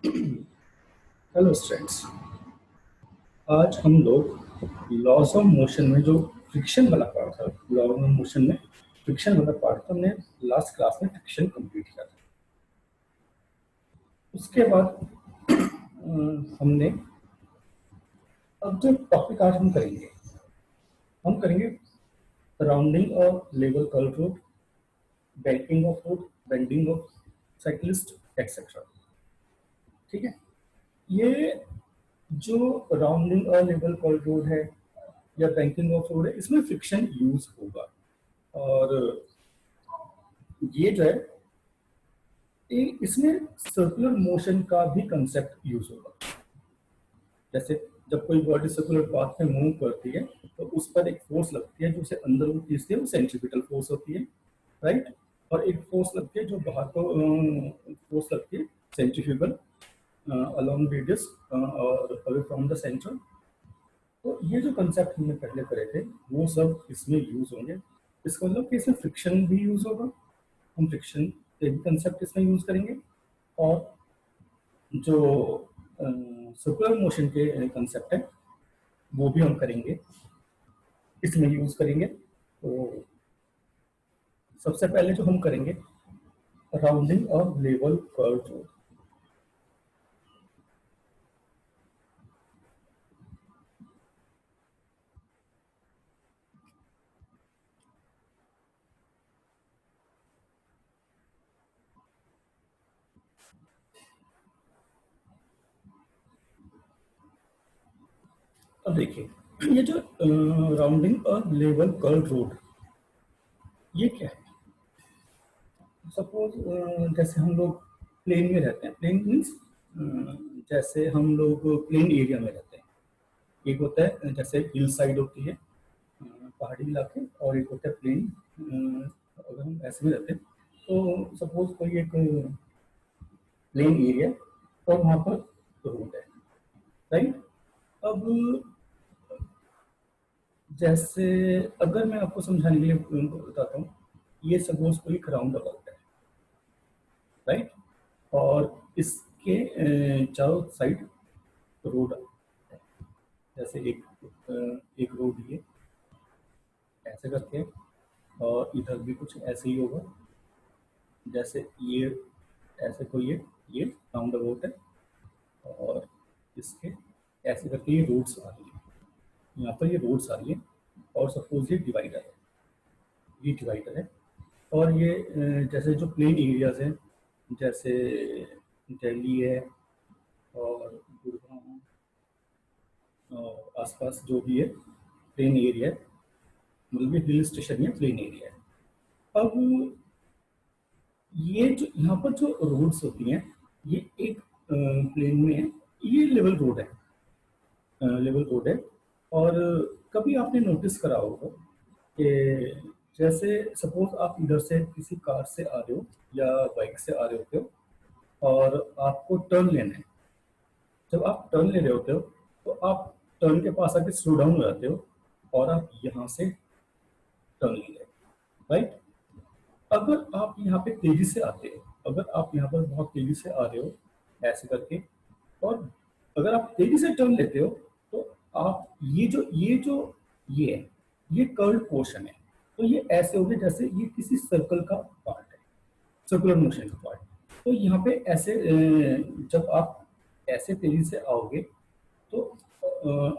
Hello students. आज हम लोग लॉज ऑफ मोशन में जो फ्रिक्शन वाला पार्ट था, लॉ ऑफ मोशन में फ्रिक्शन वाला पार्ट था, हमने लास्ट क्लास में फ्रिक्शन कंप्लीट किया था। उसके बाद हमने अब जो टॉपिक आज हम करेंगे राउंडिंग और level curve road, banking of road, bending of cyclist etcetera. ठीक है, ये जो राउंडिंग और लेवल कर्व रोड है या बैंकिंग ऑफ रोड है, इसमें फ्रिक्शन यूज होगा। और ये जो है, इसमें सर्कुलर मोशन का भी कंसेप्ट यूज होगा। जैसे जब कोई बॉडी सर्कुलर पाथ में मूव करती है तो उस पर एक फोर्स लगती है जो उसे अंदर वो खींचती है, वो सेंट्रीपिटल फोर्स होती है, राइट। और एक फोर्स लगती है जो बाहर को फोर्स लगती है, सेंट्रीफ्यूगल, अलोंग रेडियस और अवे फ्रॉम द सेंटर। तो ये जो कंसेप्ट हमने पहले करे थे वो सब इसमें यूज होंगे। इसका मतलब कि इसमें फ्रिक्शन भी यूज होगा, हम फ्रिक्शन के भी कंसेप्ट इसमें यूज करेंगे, और जो सर्कुलर मोशन के कंसेप्ट है वो भी हम करेंगे, इसमें यूज करेंगे। तो सबसे पहले जो हम करेंगे राउंडिंग और लेवल कर्व। अब देखिए, ये जो राउंडिंग और लेवल कर्व रोड, ये क्या है? सपोज जैसे हम लोग प्लेन में रहते हैं, प्लेन मीन्स जैसे हम लोग प्लेन एरिया में रहते हैं। एक होता है जैसे हिल साइड होती है, पहाड़ी इलाके, और एक होता है प्लेन। अगर हम ऐसे में रहते हैं तो सपोज कोई एक प्लेन एरिया और वहाँ पर रोड है, राइट। अब जैसे अगर मैं आपको समझाने के लिए उनको बताता हूँ, ये सपोज कोई एक राउंड अबाउट है, राइट। और इसके चारों साइड रोड है। जैसे एक रोड ये ऐसे करके है, और इधर भी कुछ ऐसे ही होगा। जैसे ये ऐसे कोई ये राउंड अबाउट है, और इसके ऐसे करके ये रोड्स आ रही है, यहाँ पर ये रोड्स आ रही है। और सपोज ये डिवाइडर है, ये डिवाइडर है। और ये जैसे जो प्लेन एरियाज हैं, जैसे दिल्ली है और गुड़गांव और आसपास जो भी है प्लेन एरिया है, मतलब ये हिल स्टेशन या प्लेन एरिया है। अब ये जो यहाँ पर जो रोड्स होती हैं, ये एक प्लेन में है, ये लेवल रोड है, लेवल रोड है। और कभी आपने नोटिस करा होगा कि जैसे सपोज आप इधर से किसी कार से आ रहे हो या बाइक से आ रहे होते हो और आपको टर्न लेना है। जब आप टर्न ले रहे होते हो तो आप टर्न के पास आके स्लो डाउन हो जाते हो और आप यहाँ से टर्न ले रहे हो, राइट। अगर आप यहाँ पे तेजी से आते हो, अगर आप यहाँ पर बहुत तेजी से आ रहे हो ऐसे करके, और अगर आप तेजी से टर्न लेते हो तो आप ये है, ये कर्व पोर्शन है। तो ये ऐसे हो गए जैसे ये किसी सर्कल का पार्ट है, सर्कुलर मोशन का पार्ट। तो यहाँ पे ऐसे जब आप ऐसे तेजी से आओगे तो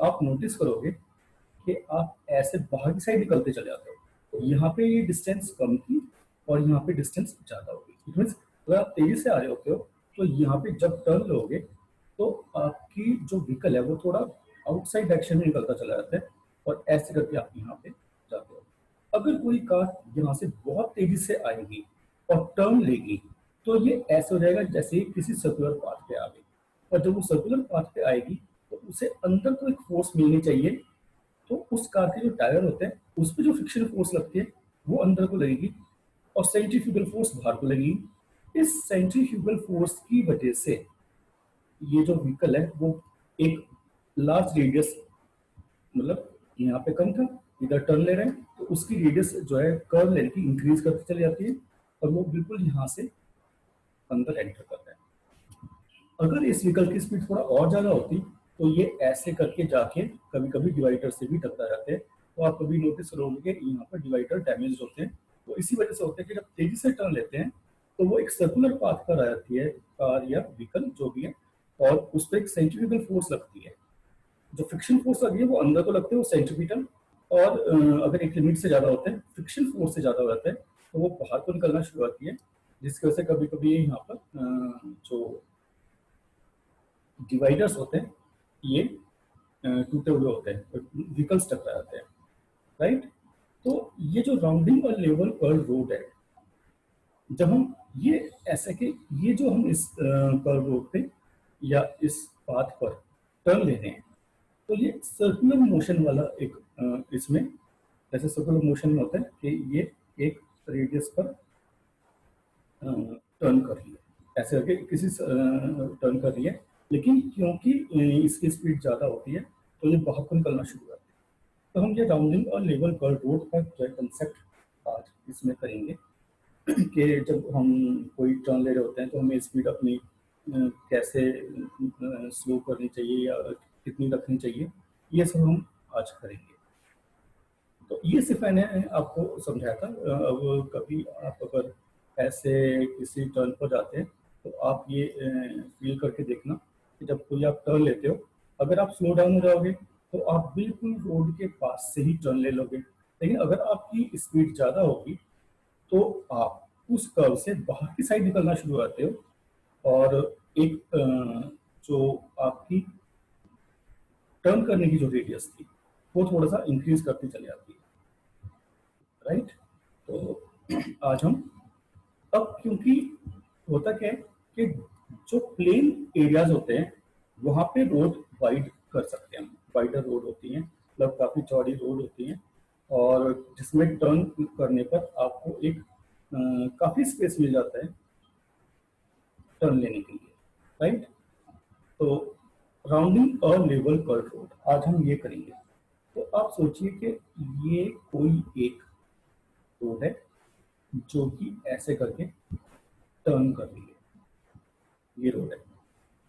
आप नोटिस करोगे कि आप ऐसे बाहर की साइड निकलते चले जाते हो। यहाँ पे ये डिस्टेंस कम थी और यहाँ पे डिस्टेंस ज्यादा होगी। इट मीन्स अगर आप तेजी से आ रहे होते हो तो यहाँ पे जब टर्न लोगे तो आपकी जो व्हीकल है वो थोड़ा आउटसाइड डायरेक्शन में निकलता चला जाता है, और ऐसे करके आप यहाँ पे जाते हो। अगर कोई कार यहाँ से बहुत तेजी से आएगी और टर्न लेगी तो ये ऐसे हो जाएगा जैसे ही किसी सर्कुलर पाथ पे आ गई। और जब वो सर्कुलर पाथ पे आएगी तो उसे अंदर तो एक फोर्स मिलनी चाहिए, तो उस कार के जो टायर होते हैं उस पर जो फ्रिक्शन फोर्स लगती है वो अंदर को लगेगी और सेंट्रीफ्यूगल फोर्स बाहर को लगेगी। इस सेंट्रीफ्यूगल फोर्स की वजह से ये जो व्हीकल है वो एक लार्ज रेडियस, मतलब यहाँ पे कम था, इधर टर्न ले रहे हैं तो उसकी रेडियस जो है कर्व लेने की इंक्रीज करती चली जाती है और वो बिल्कुल यहाँ से अंदर एंटर करता है। अगर इस व्हीकल की स्पीड थोड़ा और ज़्यादा होती तो ये ऐसे करके जाके कभी कभी डिवाइडर से भी टकरा जाते हैं। तो आप कभी नोटिस करोगे कि यहाँ पर डिवाइडर डैमेज होते हैं। तो इसी वजह से होता है कि जब तेजी से टर्न लेते हैं तो वो एक सर्कुलर पाथ पर आ जाती है कार या व्हीकल जो भी है, और उस पर एक सेंट्रीफ्यूगल फोर्स लगती है। जो फ्रिक्शन फोर्स लगी है वो अंदर को लगते हैं, वो सेंट्रीपिटल। और अगर एक लिमिट से ज्यादा होते हैं, फ्रिक्शन फोर्स से ज्यादा हो जाता है, तो वो बाहर को निकलना शुरू होती है, जिसकी वजह से कभी कभी यहाँ पर जो डिवाइडर्स होते हैं ये टूटे हुए होते हैं, व्हीकल्स टकरा जाते हैं, राइट। तो ये जो राउंडिंग और लेवल कर्व रोड है, जब हम ये ऐसे के ये जो हम इस कर्व रोड पे या इस पाथ पर टर्न ले रहे हैं, तो ये सर्कुलर मोशन वाला एक इसमें जैसे सर्कुलर मोशन में होता है कि ये एक रेडियस पर टर्न कर रही है, ऐसे करके किसी टर्न कर रही है, लेकिन क्योंकि इसकी स्पीड ज़्यादा होती है तो ये बाहर को निकलना शुरू करती है। तो हम ये राउंडिंग और लेवल कर्व रोड का जो कंसेप्ट आज इसमें करेंगे कि जब हम कोई टर्न ले रहे होते हैं तो हमें स्पीड अपनी कैसे स्लो करनी चाहिए या कितनी रखनी चाहिए, ये सब हम आज करेंगे। तो ये सिर्फ मैंने आपको समझाया था। अब कभी आप अगर ऐसे किसी टर्न पर जाते हैं तो आप ये फील करके देखना कि जब कोई आप टर्न लेते हो, अगर आप स्लो डाउन हो जाओगे तो आप बिल्कुल रोड के पास से ही टर्न ले लोगे, लेकिन अगर आपकी स्पीड ज़्यादा होगी तो आप उस कर्व से बाहर की साइड निकलना शुरू करते हो, और एक जो आपकी टर्न करने की जो रेडियस थी वो थोड़ा सा इंक्रीज करती चली जाती है, राइट। तो आज हम अब क्योंकि होता क्या है कि जो प्लेन एरियाज होते हैं वहां पे रोड वाइड कर सकते हैं हम, वाइडर रोड होती हैं, मतलब काफी चौड़ी रोड होती हैं, और जिसमें टर्न करने पर आपको एक काफी स्पेस मिल जाता है टर्न लेने के लिए, राइट। तो राउंडिंग और लेवल कर्व रोड आज हम ये करेंगे। तो आप सोचिए कि ये कोई एक रोड है जो कि ऐसे करके टर्न कर रही है, ये रोड है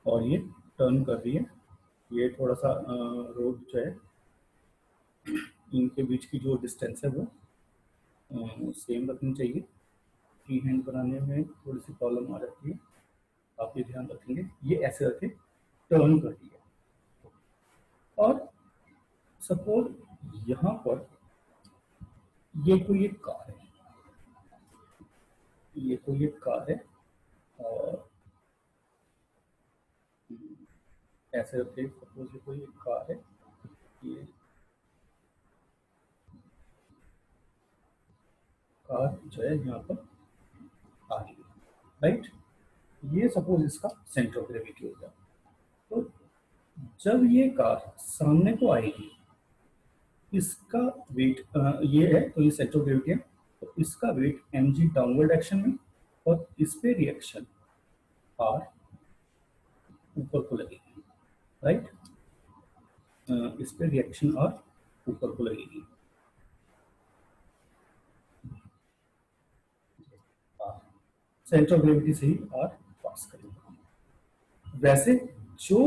और ये टर्न कर रही है। ये थोड़ा सा रोड जो है इनके बीच की जो डिस्टेंस है वो सेम रखनी चाहिए। फ्री हैंड बनाने में थोड़ी सी प्रॉब्लम आ जाती है, आप ये ध्यान रखेंगे। ये ऐसे करके टर्न कर रही है, और सपोज यहाँ पर ये कोई एक कार है, ये कोई एक कार है, और ऐसे करके सपोज ये कोई एक कार है, ये कार जो है यहाँ पर आ रही है, राइट। ये सपोज इसका सेंटर ऑफ ग्रेविटी हो गया। तो जब ये कार सामने को आएगी, इसका वेट ये है, तो ये सेंटर ऑफ ग्रेविटी है, तो इसका वेट mg डाउनवर्ड डायरेक्शन में, और इस पे रिएक्शन r ऊपर को लगेगी, राइट। इस पे रिएक्शन r ऊपर को लगेगी, सेंटर ऑफ ग्रेविटी से ही r पास करेगा। वैसे जो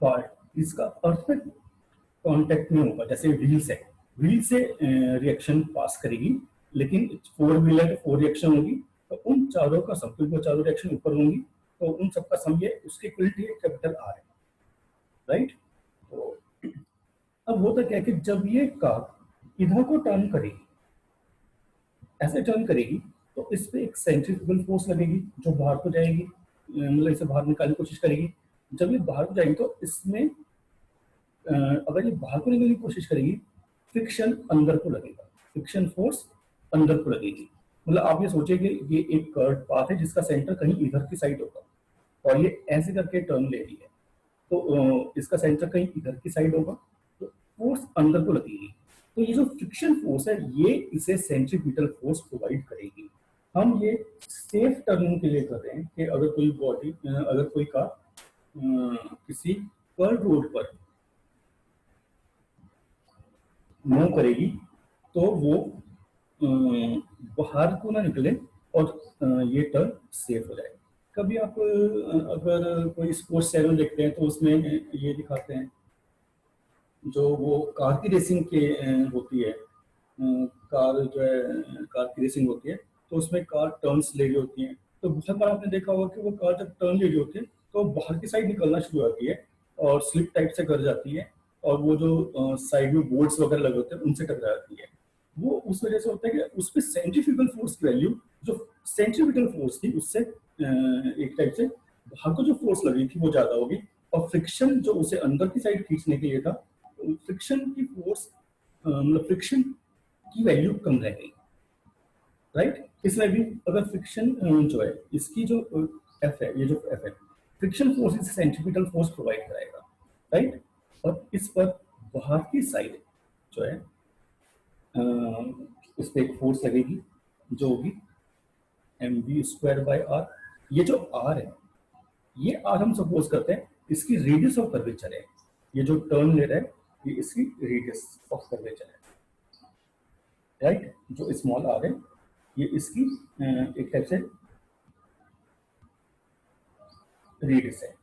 पार्ट इसका अर्थ में कांटेक्ट में होगा, जैसे व्हील से रिएक्शन पास करेगी, लेकिन फोर व्हीलर है तो फोर रिएक्शन होगी, तो उन चारों का सम, क्योंकि वो चारों रिएक्शन ऊपर होंगी, तो उन सबका सम ये उसके इक्वलिटी है कैपिटल आर है, राइट। तो अब होता क्या है कि जब ये कार इधर को टर्न करेगी, ऐसे टर्न करेगी, तो इस पे एक सेंट्रीफ्यूगल फोर्स लगेगी जो बाहर को जाएगी, मतलब इसे बाहर निकालने की कोशिश करेगी। जब ये बाहर को जाएगी तो इसमें अगर ये बाहर को निकलने की कोशिश करेगी, फ्रिक्शन अंदर को लगेगा, फ्रिक्शन फोर्स अंदर को लगेगी। मतलब आप ये सोचिए कि ये एक कर्व पाथ है जिसका सेंटर कहीं इधर की साइड होगा, और ये ऐसे करके टर्न ले रही है, तो इसका सेंटर कहीं इधर की साइड होगा, तो फोर्स अंदर को लगेगी। तो ये जो फ्रिक्शन फोर्स है ये इसे सेंट्रीपिटल फोर्स प्रोवाइड करेगी। हम ये सेफ टर्निंग के लिए कर रहे हैं कि अगर कोई बॉडी, अगर कोई कार किसी कर्व रोड पर मूव करेगी तो वो बाहर को ना निकले और ये टर्न सेफ हो जाए। कभी आप अगर कोई स्पोर्ट्स चैनल देखते हैं तो उसमें ये दिखाते हैं, जो वो कार की रेसिंग के होती है, कार जो है कार की रेसिंग होती है, तो उसमें कार टर्न्स ले रही होती हैं। तो बहुत बार आपने देखा होगा कि वो कार जब टर्न ले रही होती है तो बाहर की साइड निकलना शुरू होती है और स्लिप टाइप से कर जाती है, और वो जो साइड में बोल्ट्स वगैरह लगे होते हैं उनसे टकरा जाती है। वो उस वजह से होता है कि उस पर सेंट्रीफ्यूगल फोर्स की वैल्यू, जो सेंट्रीफ्यूगल फोर्स थी उससे एक टाइप से बाहर को जो फोर्स लगी थी वो ज्यादा होगी, और फ्रिक्शन जो उसे अंदर की साइड खींचने के लिए था, फ्रिक्शन की फोर्स मतलब फ्रिक्शन की वैल्यू कम रह गई। राइट, इसमें भी अगर फ्रिक्शन जो है इसकी जो एफ है, ये जो एफ है, फ्रिक्शन फोर्स इसे सेंट्रीपिटल फोर्स प्रोवाइड कराएगा। राइट, और इस पर बाहर की साइड जो है इस पर एक फोर्स लगेगी जो होगी M we square by are. ये जो आर है, ये आर हम सपोज करते हैं इसकी रेडियस ऑफ कर्वेचर है, ये जो टर्न ले रहा है ये इसकी रेडियस ऑफ कर्वेचर है। राइट, जो स्मॉल आर है ये इसकी एक टाइप से रेडियस है,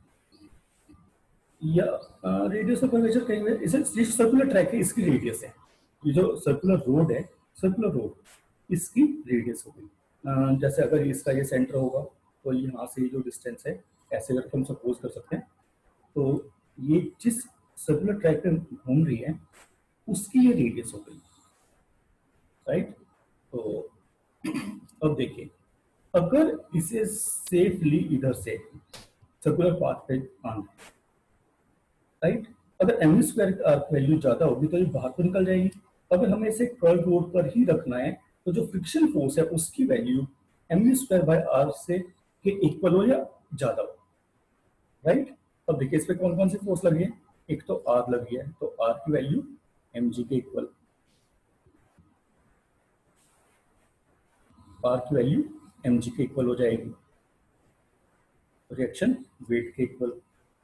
या रेडियस ऑफ कर्वेचर कहेंगे इसे। सर्कुलर ट्रैक है, इसकी रेडियस है। ये जो सर्कुलर रोड है, सर्कुलर रोड इसकी रेडियस होगी। जैसे अगर इसका ये सेंटर होगा तो यहाँ से जो डिस्टेंस है ऐसे करके हम सपोज कर सकते हैं, तो ये जिस सर्कुलर ट्रैक पे घूम रही है उसकी ये रेडियस हो गई। राइट, तो अब देखिए, अगर इसे सेफली इधर से सर्कुलर पाथ पे आना है, राइट, अगर एम स्क्वायर आर्क वैल्यू ज्यादा होगी तो ये बाहर को निकल जाएगी। अगर हमें इसे कर्व रोड पर ही रखना है तो जो फ्रिक्शन फोर्स है उसकी value M square by R से के इक्वल हो या ज्यादा हो। राइट, अब देखिए इस पे कौन कौन सी फोर्स लगी है, एक तो आर लगी है, तो आर की वैल्यू एम जी के इक्वल, आर की वैल्यू एम जी के इक्वल हो जाएगी, रिएक्शन वेट के इक्वल।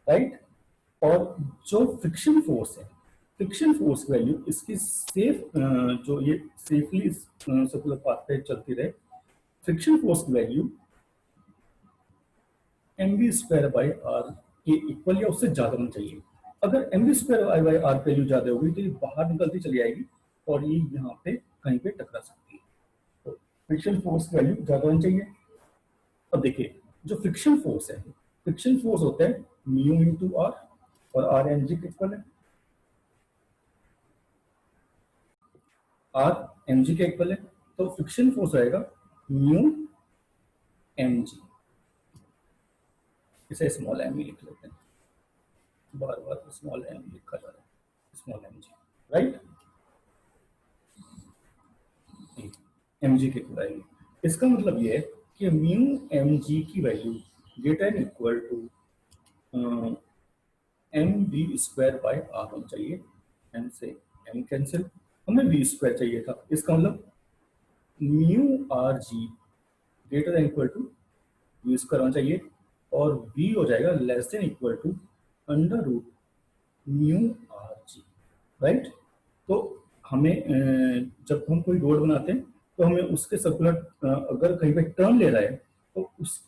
राइट, और जो फ्रिक्शन फोर्स है, फ्रिक्शन फोर्स की वैल्यू इसकी सेफ जो ये सेफली सर्कुलर पाथ पे चलती रहे, फ्रिक्शन फोर्स की value M we square by R के इक्वल या उससे ज्यादा होनी चाहिए। अगर M we square by R value ज्यादा होगी तो ये बाहर निकलती चली आएगी और ये यहाँ पे कहीं पे टकरा सकती है। तो फ्रिक्शन फोर्स की वैल्यू ज्यादा होनी चाहिए। अब देखिए, जो फ्रिक्शन फोर्स है, फ्रिक्शन फोर्स होता है म्यू इंटू आर, और आर एम जी के इक्वल है, आर एम जी के इक्वल है, तो फ्रिक्शन फोर्स आएगा म्यू एम जी, इसे स्मॉल एम ही लिख लेते हैं, बार बार स्मॉल एम लिखा जा रहा है, small m g. Right, m जी के इक्वल आएगी। इसका मतलब ये है कि म्यू एम जी की value greater equal to m we square by r होना चाहिए। एम से एम कैंसिल, हमें वी स्क्वायर चाहिए था, इसका मतलब mu r g greater than equal to v square होना चाहिए, और वी हो जाएगा less than equal to under root mu r g. Right, तो हमें जब हम कोई रोड बनाते हैं तो हमें उसके सर्कुलर अगर कहीं पे टर्न ले रहा है तो उस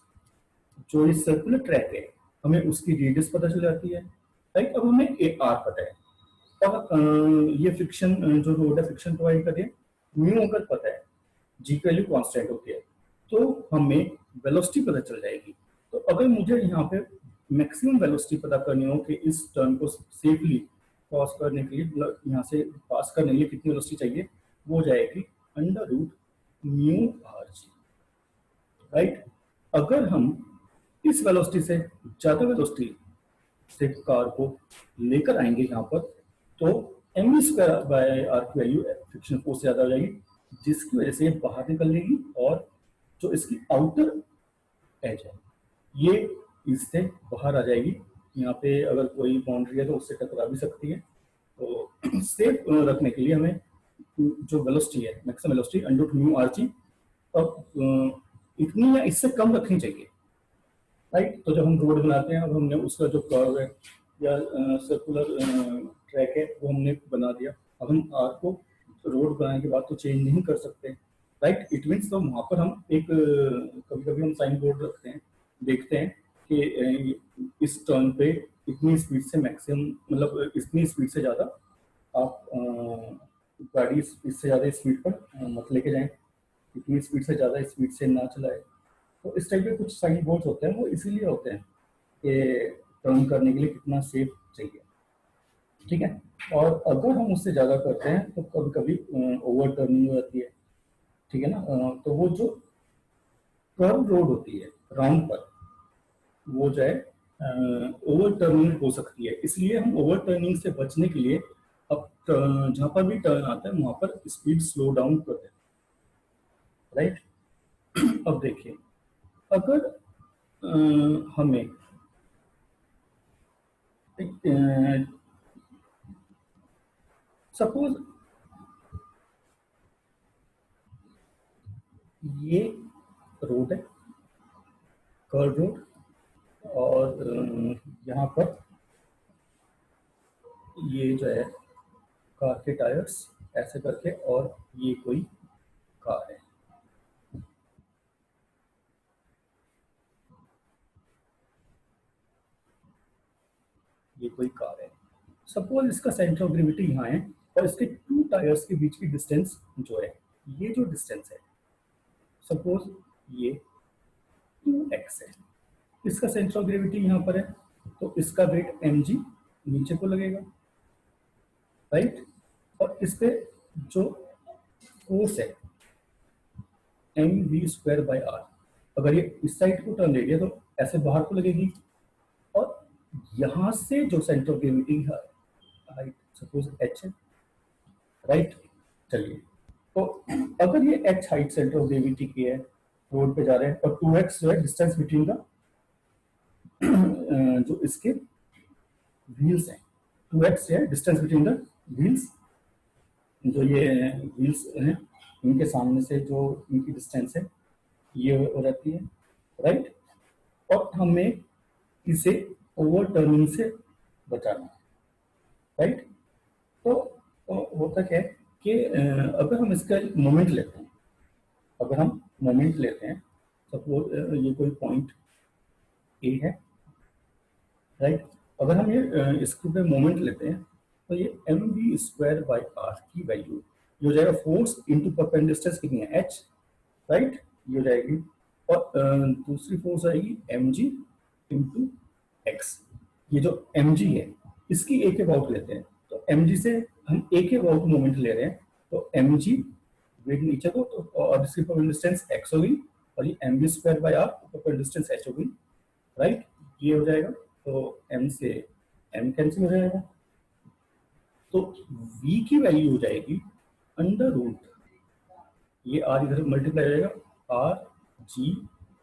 जो ये सर्कुलर ट्रैक है हमें उसकी रेडियस पता चल जाती है। राइट, अब हमें ए आर पता है, और ये फ्रिक्शन जो रोड है फ्रिक्शन प्रोवाइड करती है, म्यू अगर पता है, जी की वैल्यू कांस्टेंट होती है, तो हमें वेलोसिटी पता चल जाएगी। तो अगर मुझे यहाँ पे मैक्सिमम वेलोसिटी पता करनी हो कि इस टर्न को सेफली क्रॉस करने के लिए, मतलब यहाँ से पास करने के लिए कितनी वेलोसिटी चाहिए, वो हो जाएगी under root mu r g. Right, अगर हम इस वेलोसिटी से ज्यादा वेलोसिटी से कार को लेकर आएंगे यहाँ पर, तो एम स्क्वायर बाय आर की वैल्यू फ्रिक्शन फोर्स से ज्यादा हो जाएगी, जिसकी वजह से बाहर निकल लेगी, और जो इसकी आउटर एज है ये इससे बाहर आ जाएगी। यहाँ पे अगर कोई बाउंड्री है तो उससे टकरा भी सकती है। तो सेफ रखने के लिए हमें जो वेलोसिटी है maximum velocity under root mu r g, अब इतनी या इससे कम रखनी चाहिए। राइट, तो जब हम रोड बनाते हैं, अब हमने उसका जो कर्व है या सर्कुलर ट्रैक है वो हमने बना दिया, अब हम आर को रोड बनाने के बाद तो चेंज नहीं कर सकते। राइट, इट मीन्स तो वहां पर हम एक कभी कभी हम साइन बोर्ड रखते हैं देखते हैं कि इस टर्न पे इतनी स्पीड से मैक्सिमम, मतलब इतनी स्पीड से ज़्यादा आप गाड़ी इससे ज़्यादा स्पीड पर मत लेके जाएं, इतनी स्पीड से ज़्यादा स्पीड से ना चलाए। तो इस टाइप के कुछ साइन बोर्ड्स होते हैं, वो इसीलिए होते हैं कि टर्न करने के लिए कितना सेफ चाहिए। ठीक है, और अगर हम उससे ज़्यादा करते हैं तो कभी कभी ओवर टर्निंग हो जाती है। ठीक है ना, तो वो जो कर्व रोड होती है राउंड पर, वो जो है ओवर टर्निंग हो सकती है। इसलिए हम ओवर टर्निंग से बचने के लिए अब जहां पर भी टर्न आता है वहां पर स्पीड स्लो डाउन कर दें। राइट। अब देखिए, अगर हमें सपोज ये रोड है, कर्व रोड, और यहाँ पर ये जो है कार के टायर्स ऐसे करके, और ये कोई कार है। ये कोई कार है, सपोज इसका सेंटर ऑफ ग्रेविटी यहाँ है, और इसके टू टायर्स के बीच की डिस्टेंस जो है, ये जो डिस्टेंस है, सपोज ये 2x है। इसका सेंटर ऑफ ग्रेविटी यहाँ पर है, तो इसका वेट mg नीचे को लगेगा। राइट। और इस पे जो फोर्स है mv² r, अगर ये इस साइड को टर्न ले लिया तो ऐसे बाहर को लगेगी। और यहां से जो सेंटर ऑफ ग्रेविटी है, हाइट सपोज h है। राइट। चलिए, तो अगर ये h height centre of gravity की है, रोड पे जा रहे हैं, और 2x जो है डिस्टेंस बिटवीन द जो इसके व्हील्स हैं, 2x है डिस्टेंस बिटवीन द व्हील्स, जो ये व्हील्स हैं इनके सामने से जो इनकी डिस्टेंस है ये हो रहती है। राइट। और हमें इसे ओवर टर्निंग से बचाना है। राइट। तो होता क्या है कि अगर हम इसका मोमेंट लेते हैं, अगर हम मोमेंट लेते हैं, सपोज ये कोई पॉइंट ए है। राइट। अगर हम ये इसके पे मोमेंट लेते हैं, तो ये mv² r की वैल्यू ये हो जाएगा फोर्स इंटू परपेंडिकुलर डिस्टेंस कितनी है h। राइट, ये हो जाएगी। और दूसरी फोर्स आएगी mg इंटू x। ये जो mg है इसकी a के अबाउट लेते हैं, तो mg से हम a के अबाउट मोमेंट ले रहे हैं, तो mg वेट नीचे को, तो और इसकी परपेंडिकुलर डिस्टेंस x हो गई, और ये mv² r perpendicular distance h हो गई। राइट, ये हो जाएगा, तो m से m कैंसिल हो जाएगा, तो v की वैल्यू हो जाएगी अंडर रूट, ये r इधर मल्टीप्लाई हो जाएगा, r g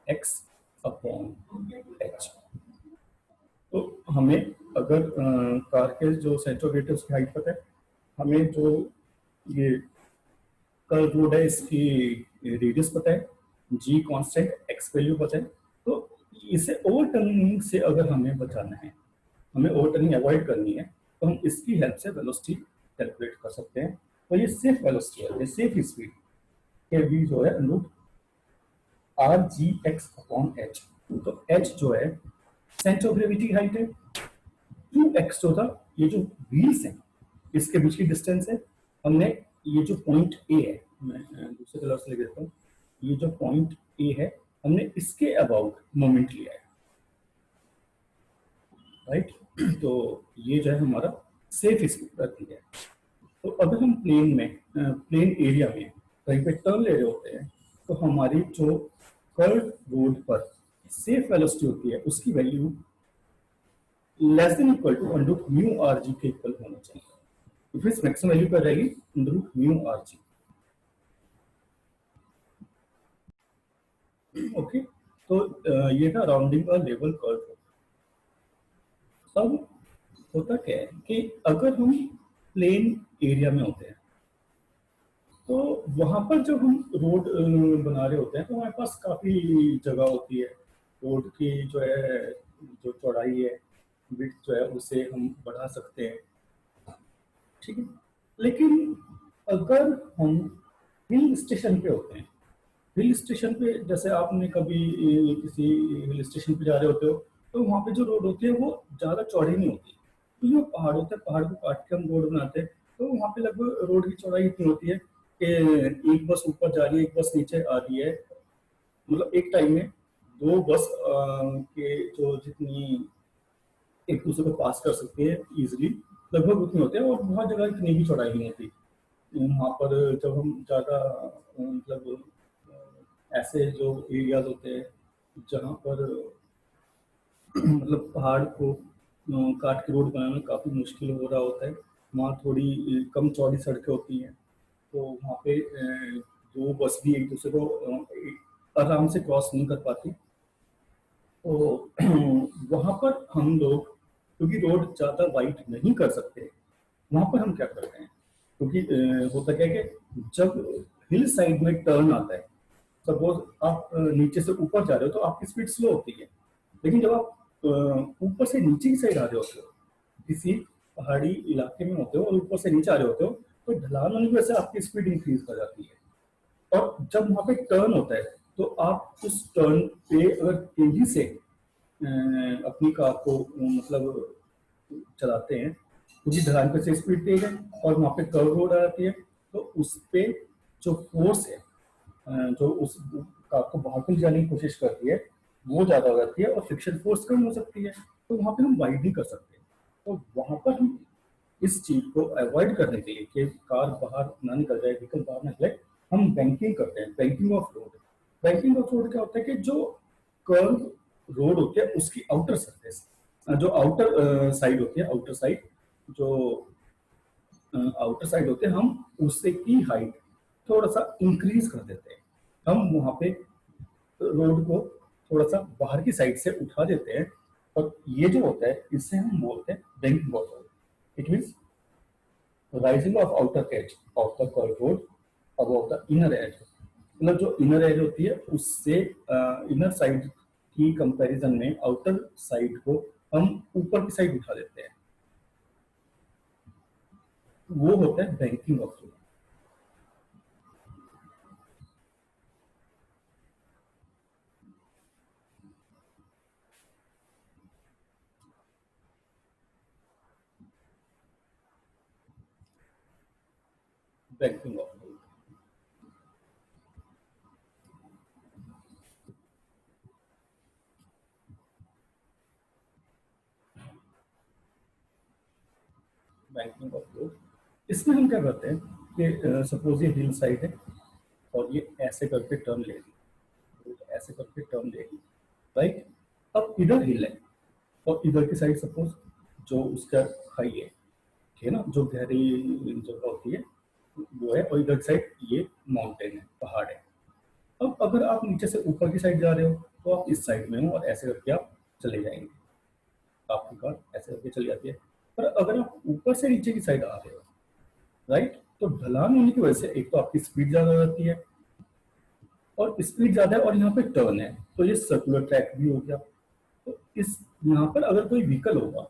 x upon h। तो हमें अगर कार के जो सेंटर ऑफ ग्रेविटी उसकी हाइट पता है, हमें जो ये कर्व रोड है इसकी रेडियस पता है, g कांस्टेंट, x वैल्यू पता है, तो इसे ओवर टर्निंग से अगर हमें बचाना है, हमें ओवर टर्निंग अवॉइड करनी है, तो हम इसकी हेल्प से वेलोसिटी कैलकुलेट कर सकते हैं। तो ये सेफ वेलोसिटी है, ये सेफ स्पीड के v जो है root r g x upon h. तो h जो है सेंटर ऑफ ग्रेविटी हाइट है, 2x जो था ये जो व्हील्स हैं इसके बीच की डिस्टेंस है। हमने ये जो पॉइंट ए है, मैं दूसरे कलर से लिख देता हूँ, ये जो पॉइंट ए है हमने इसके अबाउट मोमेंट लिया है। राइट। तो ये जो है हमारा सेफ स्पीड रहती है। तो अगर हम प्लेन में, प्लेन एरिया में कहीं पे टर्न ले रहे होते हैं, तो हमारी जो कर्व रोड पर सेफ वेलोसिटी होती है उसकी value less than equal to under root mu r g के इक्वल होना चाहिए। तो फिर मैक्सिमम वैल्यू पर रहेगी under root mu r g. Okay, तो ये था राउंडिंग का लेवल कर्व। अब होता क्या है कि अगर हम प्लेन एरिया में होते हैं, तो वहां पर जब हम रोड बना रहे होते हैं तो हमारे पास काफी जगह होती है। रोड की जो है, जो चौड़ाई है, विड्थ जो है उसे हम बढ़ा सकते हैं। ठीक है, लेकिन अगर हम हिल स्टेशन पे होते हैं, हिल स्टेशन पे जैसे आपने कभी किसी हिल स्टेशन पे जा रहे होते हो, तो वहाँ पे जो रोड होती है वो ज़्यादा चौड़ी नहीं होती, तो जो पहाड़ होता है पहाड़ को काट के हम रोड बनाते हैं, तो वहाँ पे लगभग रोड की चौड़ाई इतनी होती है कि एक बस ऊपर जा रही है एक बस नीचे आ रही है, मतलब एक टाइम में दो बस के जो जितनी एक दूसरे को पास कर सकती है इजिली, लगभग उतनी होते हैं, और बहुत जगह इतनी भी चौड़ाई नहीं होती। वहाँ पर जब हम ज़्यादा मतलब ऐसे जो एरियाज होते हैं जहाँ पर मतलब पहाड़ को काट के रोड बनाना काफ़ी मुश्किल हो रहा होता है, वहाँ थोड़ी कम चौड़ी सड़कें होती हैं, तो वहाँ पे दो बस भी एक दूसरे को आराम से क्रॉस नहीं कर पाती। तो वहाँ पर हम लोग क्योंकि रोड ज़्यादा वाइड नहीं कर सकते, वहाँ पर हम क्या करते हैं, क्योंकि होता क्या है कि जब हिल साइड में टर्न आता है, सपोज आप नीचे से ऊपर जा रहे हो तो आपकी स्पीड स्लो होती है, लेकिन जब आप ऊपर से नीचे की साइड आ रहे होते हो, किसी पहाड़ी इलाके में होते हो और ऊपर से नीचे आ रहे होते हो, तो ढलान होने की वजह से आपकी स्पीड इंक्रीज कर जाती है, और जब वहाँ पे टर्न होता है तो आप उस टर्न पे अगर तेजी से अपनी कार को मतलब चलाते हैं, क्योंकि ढलान पे से स्पीड तेज है और वहाँ पे कर्व रोड आ जाती है, तो उस पे जो फोर्स है जो उस कार को बाहर को ले जाने की कोशिश करती है वो ज्यादा हो जाती है और फ्रिक्शन फोर्स कम हो सकती है, तो वहाँ पे हम वाइड नहीं कर सकते। तो वहाँ पर हम इस चीज को अवॉइड करने के लिए कि कार बाहर ना निकल जाए, व्हीकल बाहर ना निकले, हम बैंकिंग करते हैं, banking of road. Banking of road क्या होता है कि जो कर्व रोड होती है उसकी आउटर सरफेस, जो आउटर साइड होती है, आउटर साइड जो आउटर साइड होते हैं, हम उससे की हाइट थोड़ा सा इंक्रीज कर देते हैं, हम वहां पे रोड को थोड़ा सा बाहर की साइड से उठा देते हैं, और ये जो होता है इससे हम बोलते हैं banking of road. It means rising of outer as of the curve road above the inner as, मतलब जो इनर एज होती है उससे इनर साइड की कंपैरिजन में आउटर साइड को हम ऊपर की साइड उठा देते हैं, वो होता है banking of road. Banking of road, banking of road, इसमें हम क्या करते हैं कि सपोज ये हिल साइड है और ये ऐसे करके टर्न ले ली, ऐसे करके टर्न ले ली, राइट। अब इधर हिल है और इधर की साइड सपोज जो उसका खाई है, ठीक है ना, जो गहरी जगह होती है वो है, और इधर साइड ये माउंटेन है, पहाड़ है। अब अगर आप नीचे से ऊपर की साइड जा रहे हो तो आप इस साइड में हो और ऐसे करके आप चले जाएंगे, आपकी कार ऐसे करके चली जाती है। पर अगर आप ऊपर से नीचे की साइड आ रहे हो, राइट, तो ढलान होने की वजह से एक तो आपकी स्पीड ज्यादा हो जाती है, और स्पीड ज्यादा है और यहाँ पे टर्न है, तो ये सर्कुलर ट्रैक भी हो गया। तो इस यहाँ पर अगर कोई व्हीकल होगा,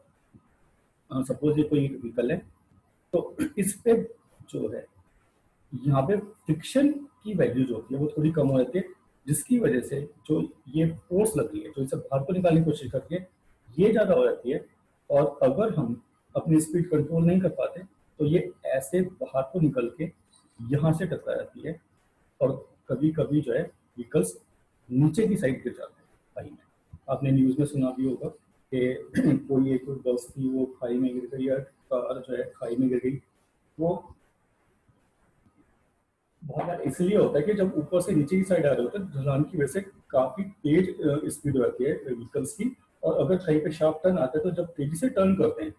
सपोज ये कोई व्हीकल है, तो इस पे जो है यहाँ पे फ्रिक्शन की वैल्यू जो होती है वो थोड़ी कम हो जाती है, जिसकी वजह से जो ये फोर्स लग रही है जो इसे बाहर को निकालने की कोशिश करती है ये ज्यादा हो जाती है, और अगर हम अपनी स्पीड कंट्रोल नहीं कर पाते तो ये ऐसे बाहर को निकल के यहाँ से टकरा जाती है, और कभी कभी जो है व्हीकल्स नीचे की साइड गिर जाते हैं खाई में। आपने न्यूज में सुना भी होगा कि कोई एक बस थी वो खाई में गिर गई, या कार जो है खाई में गिर गई। वो बहुत बार इसलिए होता है कि जब ऊपर से नीचे की साइड आ रहे होते हैं ढलान की वजह से काफी तेज स्पीड रहती है व्हीकल्स की, और अगर कहीं पे शार्प टर्न आता है तो जब तेजी से टर्न करते हैं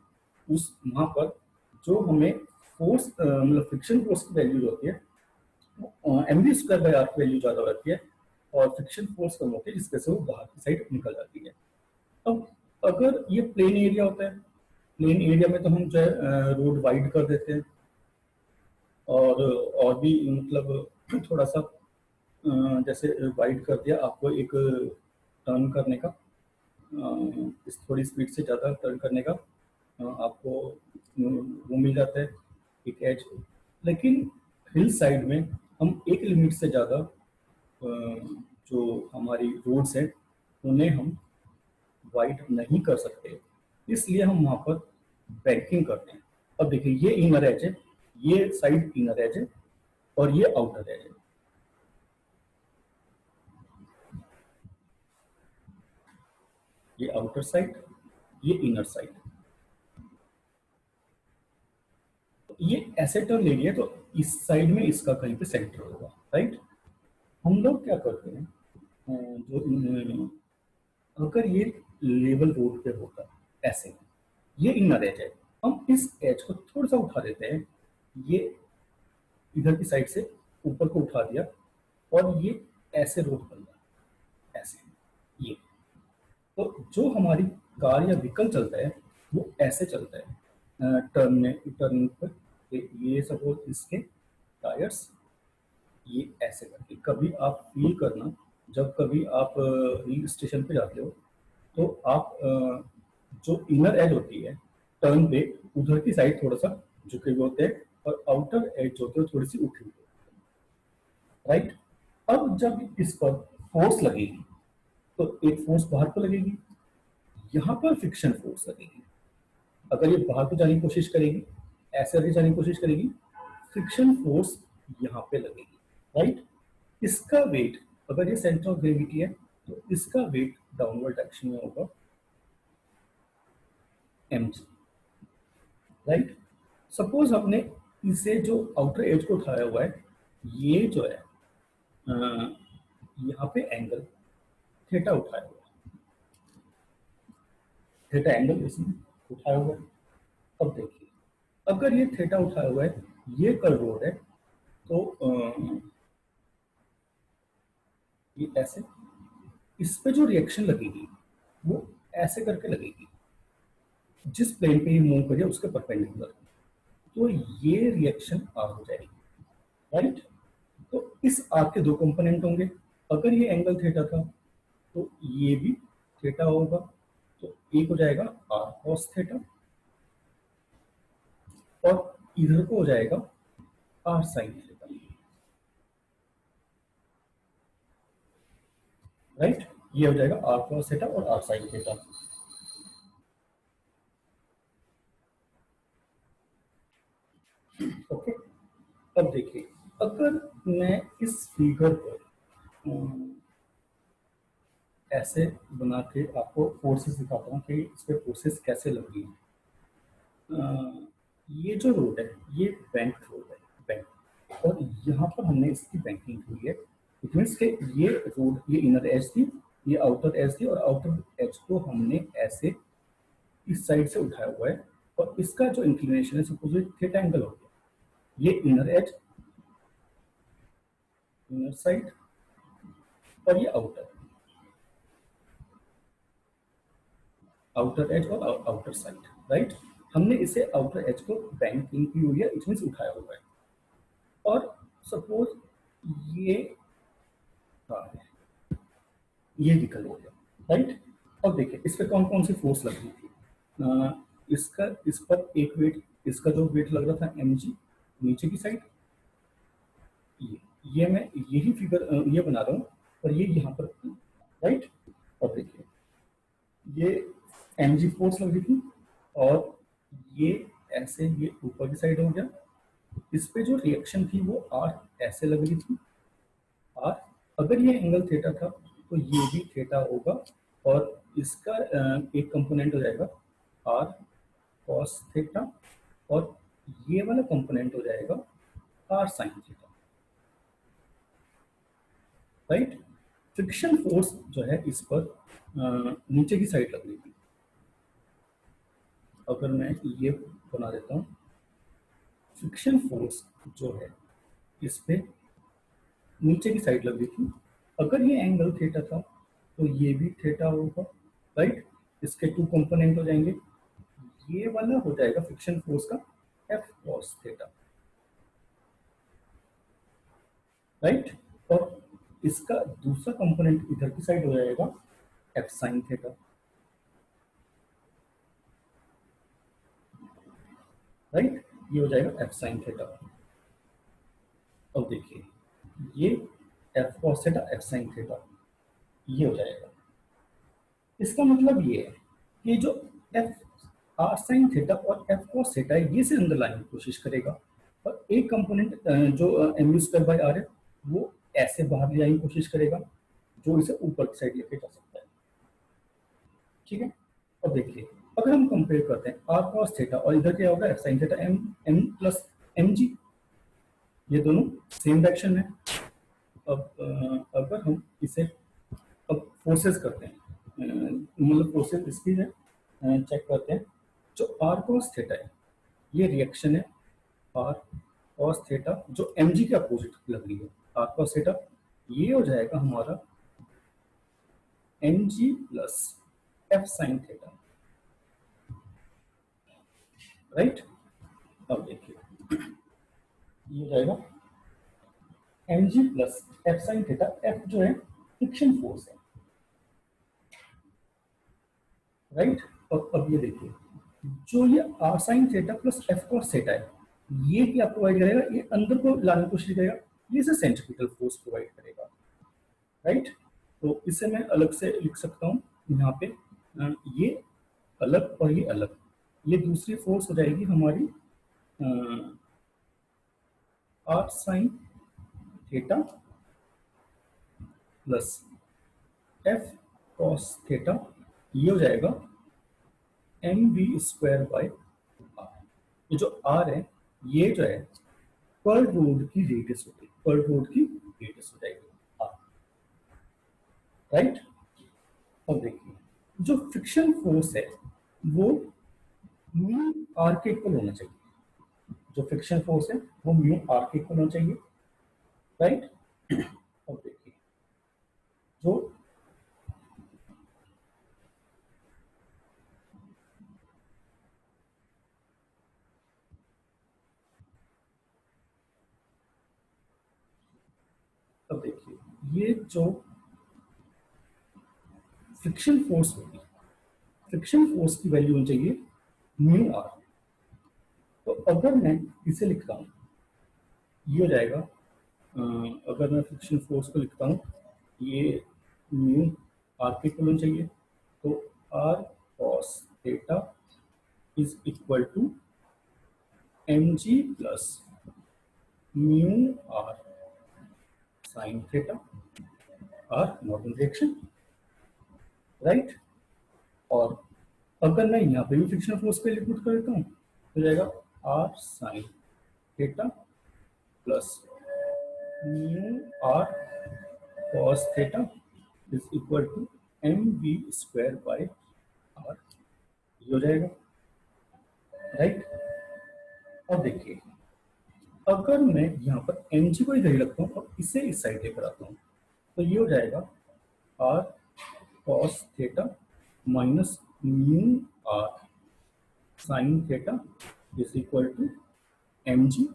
उस वहां पर जो हमें फोर्स मतलब फ्रिक्शन फोर्स की वैल्यू होती है एमवी स्क्वायर बाय आर की वैल्यू ज्यादा रहती है, और फ्रिक्शन फोर्स कम होती है जिसके से वो बाहर की साइड निकल जाती है। अब अगर ये प्लेन एरिया होता है, प्लेन एरिया में तो हम जो है रोड वाइड कर देते हैं, और भी मतलब थोड़ा सा जैसे वाइड कर दिया आपको एक टर्न करने का, इस थोड़ी स्पीड से ज़्यादा टर्न करने का आपको वो मिल जाता है एक एज। लेकिन हिल साइड में हम एक लिमिट से ज़्यादा जो हमारी रोड्स हैं उन्हें हम वाइड नहीं कर सकते, इसलिए हम वहां पर बैंकिंग करते हैं। अब देखिए ये इनर एज है, ये साइड इनर एज है और ये आउटर एज है। ये आउटर साइड, ये इनर साइड। ये ऐसे टर्न ले लिया तो इस साइड में इसका कहीं पे सेंटर होगा, राइट। हम लोग क्या करते हैं, अगर ये लेवल रोड पे होता ऐसे, ये इनर एज है, हम इस एज को थोड़ा सा उठा देते हैं, ये इधर की साइड से ऊपर को उठा दिया और ये ऐसे रोड बन गया, ऐसे। ये तो जो हमारी कार या व्हीकल चलता है वो ऐसे चलता है टर्न में, टर्न पर। ये सपोज इसके टायर्स ये ऐसे करके, कभी आप फील करना, जब कभी आप हिल स्टेशन पे जाते हो तो आप जो इनर एज होती है टर्न पे, उधर की साइड थोड़ा सा झुके हुए होते हैं और आउटर एज जो होते हैं थोड़ी सी उठी हुई, राइट। अब जब इस पर फोर्स लगेगी तो एक फोर्स बाहर को लगेगी, यहां पर फ्रिक्शन फोर्स लगेगी। अगर ये बाहर को जाने की कोशिश करेगी, ऐसे आगे जाने की कोशिश करेगी, फ्रिक्शन फोर्स यहाँ पे लगेगी, राइट। इसका वेट, अगर ये सेंटर ऑफ ग्रेविटी है तो इसका वेट डाउनवर्ड डायरेक्शन में होगा mg, राइट। सपोज हमने इसे जो आउटर एज को उठाया हुआ है, ये जो है यहाँ पे एंगल थीटा उठाया हुआ है, थीटा एंगल इसमें उठाया हुआ है। अब देखिए, अगर ये थीटा उठाया हुआ है, ये कर्व रोड है, तो ये ऐसे, इस पे जो रिएक्शन लगेगी वो ऐसे करके लगेगी, जिस प्लेन पे ये मूव करिए उसके परपेंडिकुलर, तो ये रिएक्शन आर हो जाएगी, राइट। तो इस आर के दो कंपोनेंट होंगे, अगर ये एंगल थीटा था तो ये भी थीटा होगा, तो एक हो जाएगा आर कॉस थीटा और इधर को हो जाएगा आर साइन थीटा, राइट। ये हो जाएगा आर कॉस थीटा और आर साइन थीटा। ओके, अब देखिए, अगर मैं इस फिगर पर ऐसे बना के आपको फोर्सेस दिखाता हूँ कि इस पे फोर्सेस कैसे लग रही हैं। ये जो रोड है ये बैंक रोड है, बैंक, और यहाँ पर हमने इसकी बैंकिंग की है। इट मीन्स के ये रोड, ये इनर एज थी, ये आउटर एज थी, और आउटर एज को हमने ऐसे इस साइड से उठाया हुआ है, और इसका जो इंक्लिनेशन है सपोज थीटा एंगल हो गया, ये इनर एज, इनर साइड, और ये आउटर, आउटर एज और आउटर साइड, राइट। हमने इसे आउटर एज को बैंकिंग की हुई है, इट मीन्स उठाया हुआ है। और सपोज ये कार है, ये निकल हो गया, राइट। अब देखिए इस पे कौन कौन सी फोर्स लग रही थी। इसका, इस पर एक वेट, इसका जो वेट लग रहा था mg, नीचे की साइड, ये मैं यही फिगर ये बना रहा हूँ, और ये यहाँ पर, राइट। और देखिए ये mg फोर्स लग रही थी, और ये ऐसे ये ऊपर की साइड हो गया, इस पे जो रिएक्शन थी वो आर ऐसे लग रही थी, आर, अगर ये एंगल थीटा था तो ये भी थीटा होगा, और इसका एक कंपोनेंट हो जाएगा आर कॉस थीटा, और ये वाला कंपोनेंट हो जाएगा r sine theta, right. Friction force जो है इस पर नीचे की साइड लग रही थी, अगर मैं ये बना देता हूँ, फ्रिक्शन फोर्स जो है इस पे नीचे की साइड लग रही थी, अगर ये एंगल थीटा था तो ये भी थीटा होगा, राइट। इसके टू कंपोनेंट हो जाएंगे, ये वाला हो जाएगा फ्रिक्शन फोर्स का एफ कॉस थीटा, राइट। और इसका दूसरा कंपोनेंट इधर की साइड हो जाएगा एफ साइन थीटा, राइट। ये हो जाएगा एफ साइन थीटा। अब देखिए ये F cos theta F sine theta, ये हो जाएगा। इसका मतलब ये है कि जो एफ आर साइन थीटा और एफ कॉस थीटा है, ये से अंदर लाने की कोशिश करेगा, और एक कंपोनेंट जो m u square by r है, वो ऐसे बाहर ले जाने की कोशिश करेगा, जो इसे ऊपर की साइड लेके जा सकता है। ठीक है, अब देखिए, अगर हम कंपेयर करते हैं आर कॉस थीटा और इधर क्या होगा f sine theta, m m plus m g, ये दोनों सेम डायरेक्शन में। अब अगर हम इसे अब फोर्सेस करते हैं, मतलब प्रोसेस इसकी है, चेक करते हैं। जो आर कॉस थीटा है, ये रिएक्शन है आर कॉस थीटा, जो एम जी के अपोजिट लग रही है आर कॉस थीटा, ये हो जाएगा हमारा m g plus f sine theta, right. अब देखिए, ये हो जाएगा m g plus f sine theta, f जो है फ्रिक्शन फोर्स है, राइट। और अब ये देखिए, जो ये r sine theta plus f cos theta है, ये क्या प्रोवाइड करेगा, ये अंदर को लाने की कोशिश करेगा, ये इसे सेंट्रीपिटल फोर्स प्रोवाइड करेगा, राइट। तो इसे मैं अलग से लिख सकता हूँ यहाँ पे, ये अलग और ये अलग, ये दूसरी फोर्स हो जाएगी हमारी r sine theta plus f cos theta, ये हो जाएगा m b square by are. ये जो आर है, ये जो है पर रोड की रेडियस होती है, पर रोड की रेडियस हो जाएगी आर, राइट। अब देखिए, जो फ्रिक्शन फोर्स है वो म्यू आर के इक्वल होना चाहिए, जो फ्रिक्शन फोर्स है वो म्यू आर के इक्वल होना चाहिए, राइट। अब देखिए, जो अब देखिए, ये जो फ्रिक्शन फोर्स होगी, फ्रिक्शन फोर्स की वैल्यू होनी चाहिए म्यू आर। तो अगर मैं इसे लिखता हूँ, ये हो जाएगा, अगर मैं फ्रिक्शन फोर्स को लिखता हूँ, ये म्यू आर के इक्वल होना चाहिए, तो r cos theta is equal to m g plus mu r sine theta, r normal reaction, right. और अगर मैं यहाँ पे भी फ्रिक्शन फोर्स पे लिक्विड कर देता हूँ, तो जाएगा r sine theta plus mu r cos theta is equal to m b square by are, ये हो जाएगा, राइट। अब देखिए, अगर मैं यहाँ पर एम जी को इधर ही रखता हूँ और इसे इस साइड लेकर आता हूँ, तो ये हो जाएगा r cos theta minus mu r sine theta is equal to m g,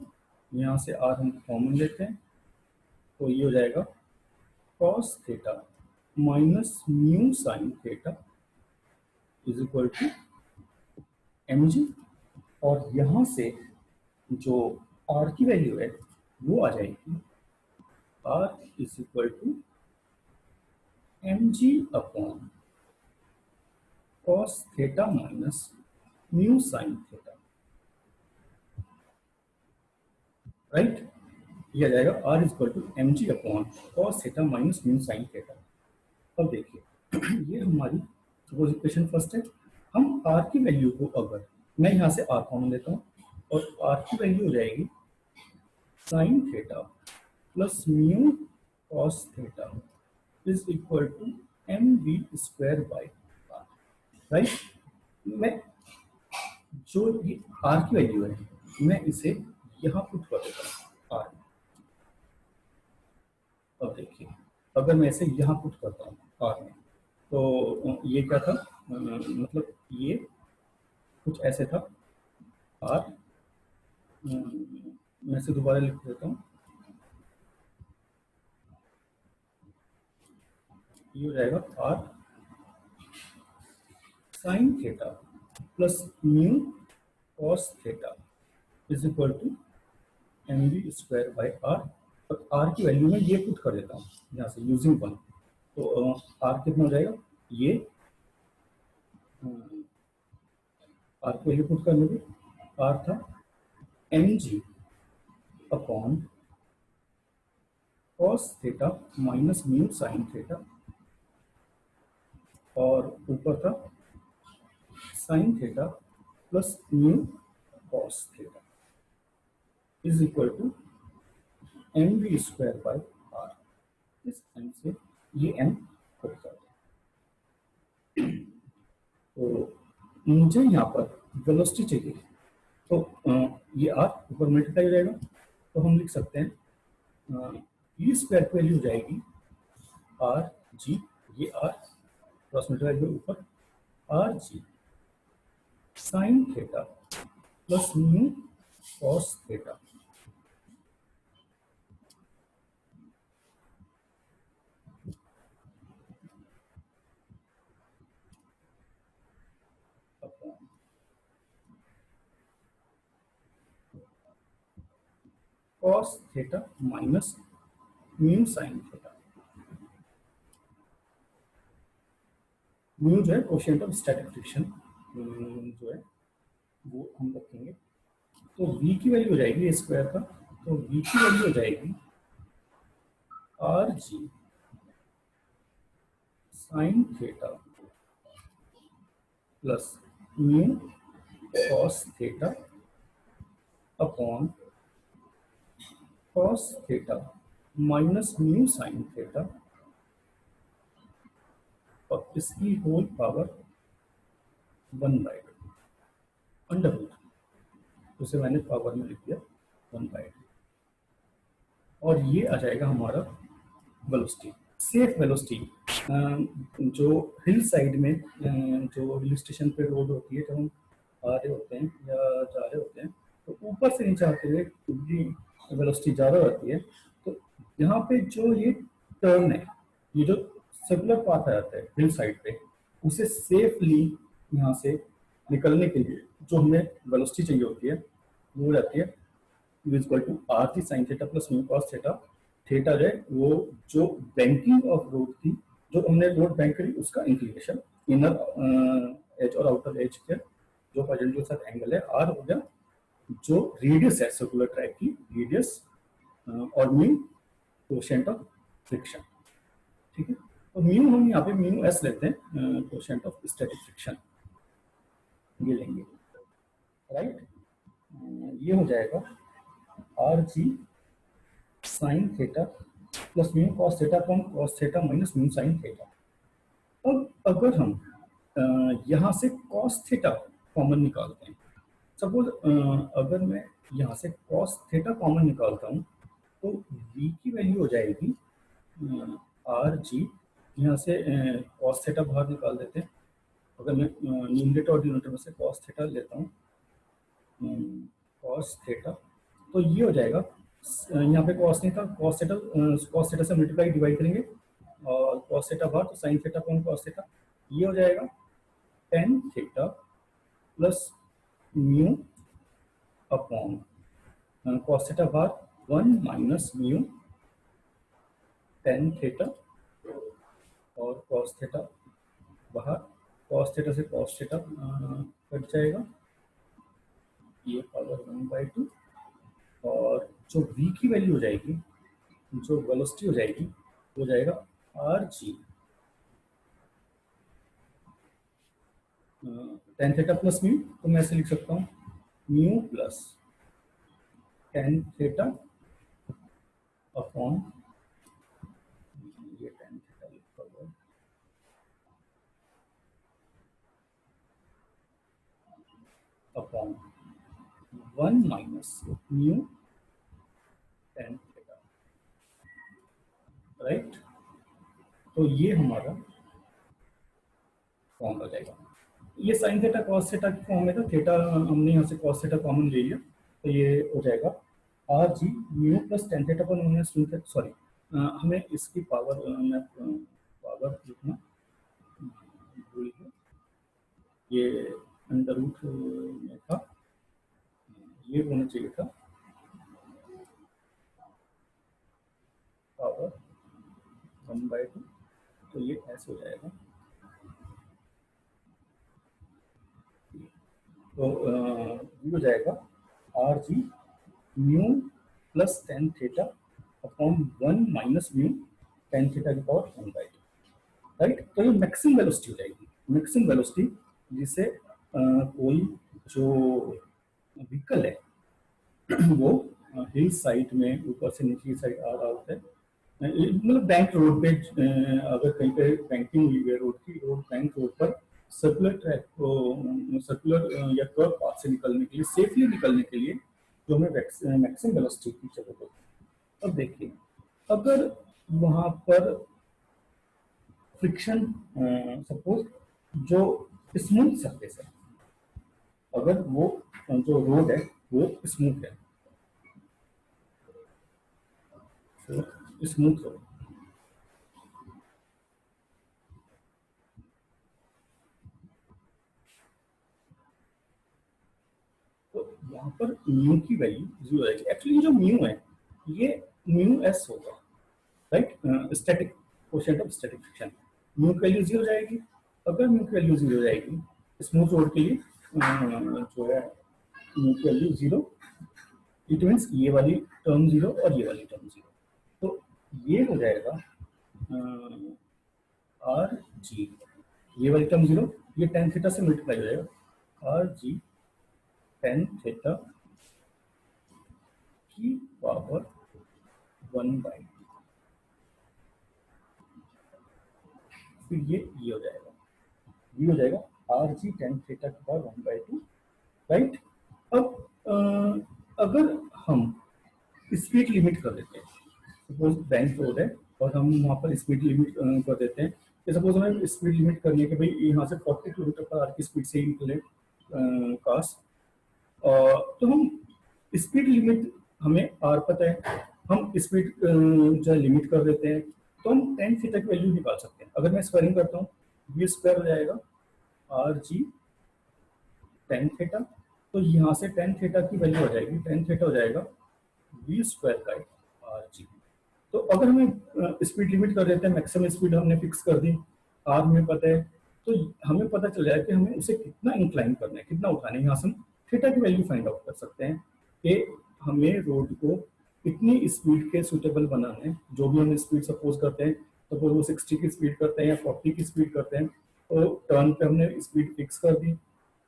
यहाँ से आर हम कॉमन लेते हैं, तो ये हो जाएगा cos theta minus mu sine theta is equal to m g, और यहाँ से जो आर की वैल्यू है वो आ जाएगी r is equal to m g upon cos theta minus mu sine theta, right. ये आ जाएगा r is equal to m g upon cos theta minus mu sine theta. अब देखिए, ये हमारी सपोज इक्वेशन फर्स्ट है। हम आर की वैल्यू को, अगर मैं यहाँ से आर कॉमन लेता हूँ, और आर की वैल्यू हो जाएगी sine theta plus mu cos theta is equal to m b square by r, right. मैं जो ये आर की वैल्यू है, मैं इसे यहाँ पुट कर देता हूँ आर। अब देखिए, अगर मैं इसे यहाँ पुट करता हूँ आर में, तो ये क्या था, मतलब ये कुछ ऐसे था आर, मैं इसे दोबारा लिख देता हूँ, ये हो जाएगा r sine theta plus mu cos theta is equal to m b square by r, तो आर की वैल्यू में ये पुट कर देता हूँ यहाँ से यूजिंग वन, तो आर कितना हो जाएगा, ये आर की वैल्यू पुट कर लोगे, आर था m g upon cos theta minus mu sine theta, और ऊपर था sine theta plus mu cos theta is equal to m we square by r. इस एम से ये एम कट कर दो। तो मुझे यहाँ पर वेलोसिटी चाहिए, तो ये आर ऊपर मल्टीप्लाई हो जाएगा, तो हम लिख सकते हैं ई स्क्वायर की वैल्यू हो जाएगी आर जी, ये आर क्रॉस मल्टीप्लाई के ऊपर R G sign theta plus mu cos theta upon cos theta minus mu sine theta. Mu जो है कोशिएंट ऑफ स्टैटिक फ्रिक्शन जो है वो हम रखेंगे, तो v की वैल्यू हो जाएगी स्क्वायर का, तो v की वैल्यू हो जाएगी R G sign theta plus mu cos theta upon cos theta minus mu sine theta, और इसकी होल पावर 1/2 अंडर रूट, उसे मैंने पावर में लिख दिया 1/2, और ये आ जाएगा हमारा वेलोसिटी, सेफ वेलोसिटी। जो हिल साइड में जो हिल स्टेशन पे रोड होती है, जब हम आ रहे होते हैं या जा रहे होते हैं, तो ऊपर से नीचे आते हुए वेलोसिटी ज़्यादा रहती है, तो यहाँ पे जो ये टर्न है, ये जो सर्कुलर पाथ आ जाता है हिल साइड पे, उसे सेफली यहाँ से निकलने के लिए जो हमें वेलोसिटी चाहिए होती है वो हो जाती है इक्वल टू आर थी sign theta plus mu cos theta. Theta जो है वो जो बैंकिंग ऑफ रोड थी, जो हमने रोड बैंक करी उसका इंक्लिनेशन, इनर एज और आउटर एज के जो परपेंडिकुलर के साथ एंगल है, आर हो गया जो रेडियस है सर्कुलर ट्रैक की रेडियस, और म्यू कोशेंट ऑफ फ्रिक्शन। ठीक है, तो म्यू हम यहाँ पे म्यू एस लेते हैं, कोशेंट ऑफ स्टैटिक फ्रिक्शन ये लेंगे, राइट। ये हो जाएगा R G sign theta plus mu cos theta upon cos theta minus mu sine theta. अब अगर हम यहाँ से कॉस थीटा कॉमन निकालते हैं, सपोज अगर मैं यहाँ से कॉस थीटा कॉमन निकालता हूँ, तो v की वैल्यू हो जाएगी आर जी, यहाँ से कॉस थीटा बाहर निकाल देते हैं, अगर मैं न्यूमरेटर और डिनोमिनेटर में से कॉस थीटा लेता हूँ, कॉस थीटा, तो ये हो जाएगा, यहाँ पे कॉस नहीं था, कॉस थीटा से मल्टीप्लाई डिवाइड करेंगे, और कॉस थीटा बाहर, तो sine theta upon cos theta, ये हो जाएगा tan theta plus mu upon cos theta बाहर 1 माइनस म्यू टेन थीटा, और कॉस थीटा बाहर, कॉस थीटा से कॉस थीटा कट जाएगा, ये पावर 1/2, और जो v की वैल्यू हो जाएगी, जो वेलोसिटी हो जाएगी, हो जाएगा R G tan theta plus mu, तो मैं ऐसे लिख सकता हूँ mu plus tan theta upon, ये टेन थीटा लिखा हुआ है, upon 1 minus mu tan theta, right. तो ये हमारा फॉर्म हो जाएगा। ये साइन थीटा कॉस थीटा की फॉर्म में था, थीटा हमने यहाँ से कॉस थीटा कॉमन ले लिया, तो ये हो जाएगा R G mu plus tan theta पर माइनस टू थीटा, सॉरी हमें इसकी पावर मैं पावर लिखना भूल गया, ये अंडर रूट में था, ये होना चाहिए था पावर 1/2, तो ये ऐसे हो जाएगा। तो ये हो जाएगा R G mu plus tan theta upon 1 minus mu tan theta की पावर 1/2, राइट। तो ये मैक्सिमम वेलोसिटी हो जाएगी, मैक्सिमम वेलोसिटी जिसे कोई जो व्हीकल है वो हिल साइड में ऊपर से नीचे साइड आ रहा होता है, मतलब बैंक रोड पे अगर कहीं पे बैंकिंग हुई है रोड की, रोड बैंक रोड पर सर्कुलर ट्रैक को सर्कुलर या कर्व पाथ से निकलने के लिए, सेफली निकलने के लिए जो हमें मैक्सिमम वेलोसिटी की जरूरत होती है। अब देखिए, अगर वहां पर फ्रिक्शन, सपोज जो स्मूथ सरफेस है, अगर वो जो रोड है वो स्मूथ है, तो स्मूथ रोड, तो यहाँ पर म्यू की वैल्यू जीरो आएगी। एक्चुअली जो म्यू है ये म्यू एस होगा, right, static quotient of static friction. Mu की वैल्यू जीरो जाएगी। अगर म्यू की वैल्यू जीरो जाएगी स्मूथ रोड के लिए, जो है म्यू की वैल्यू जीरो, इट मीन्स ये वाली टर्म जीरो और ये वाली टर्म जीरो, तो ये हो जाएगा आर जी, ये वाली टर्म जीरो, ये टेन थीटा से मल्टीप्लाई हो जाएगा, आर जी टेन थीटा की पावर 1/2, फिर ये हो जाएगा, ये हो जाएगा आर जी टेन थीटा की पावर 1/2, राइट। अब अगर हम स्पीड लिमिट कर देते हैं, सपोज बैंक रोड है और हम वहाँ पर स्पीड लिमिट कर देते हैं, कि सपोज हमें स्पीड लिमिट करनी है कि भाई यहाँ से 40 किलोमीटर पर आवर की स्पीड से ही निकले कार्स, तो हम स्पीड लिमिट, हमें आर पता है, हम स्पीड जो लिमिट कर देते हैं, तो हम टेन थीटा की वैल्यू निकाल सकते हैं। अगर मैं स्क्वायरिंग करता हूँ, वी स्क्वायर हो जाएगा आर जी टेन थीटा, तो यहाँ से टेन थीटा की वैल्यू हो जाएगी, टेन थीटा हो जाएगा v square by r g. तो अगर हमें स्पीड लिमिट कर देते हैं, मैक्सिमम स्पीड हमने फिक्स कर दी, आर में पता है, तो हमें पता चल जाएगा कि हमें उसे कितना इंक्लाइन करना है, कितना उठाना है। यहाँ से हम थीटा की वैल्यू फाइंड आउट कर सकते हैं कि हमें रोड को इतनी स्पीड के सुटेबल बनाना है। जो भी हम स्पीड सपोज करते हैं, सपोज वो 60 की स्पीड करते हैं या 40 की स्पीड करते हैं, तो टर्न पे हमने स्पीड फिक्स कर दी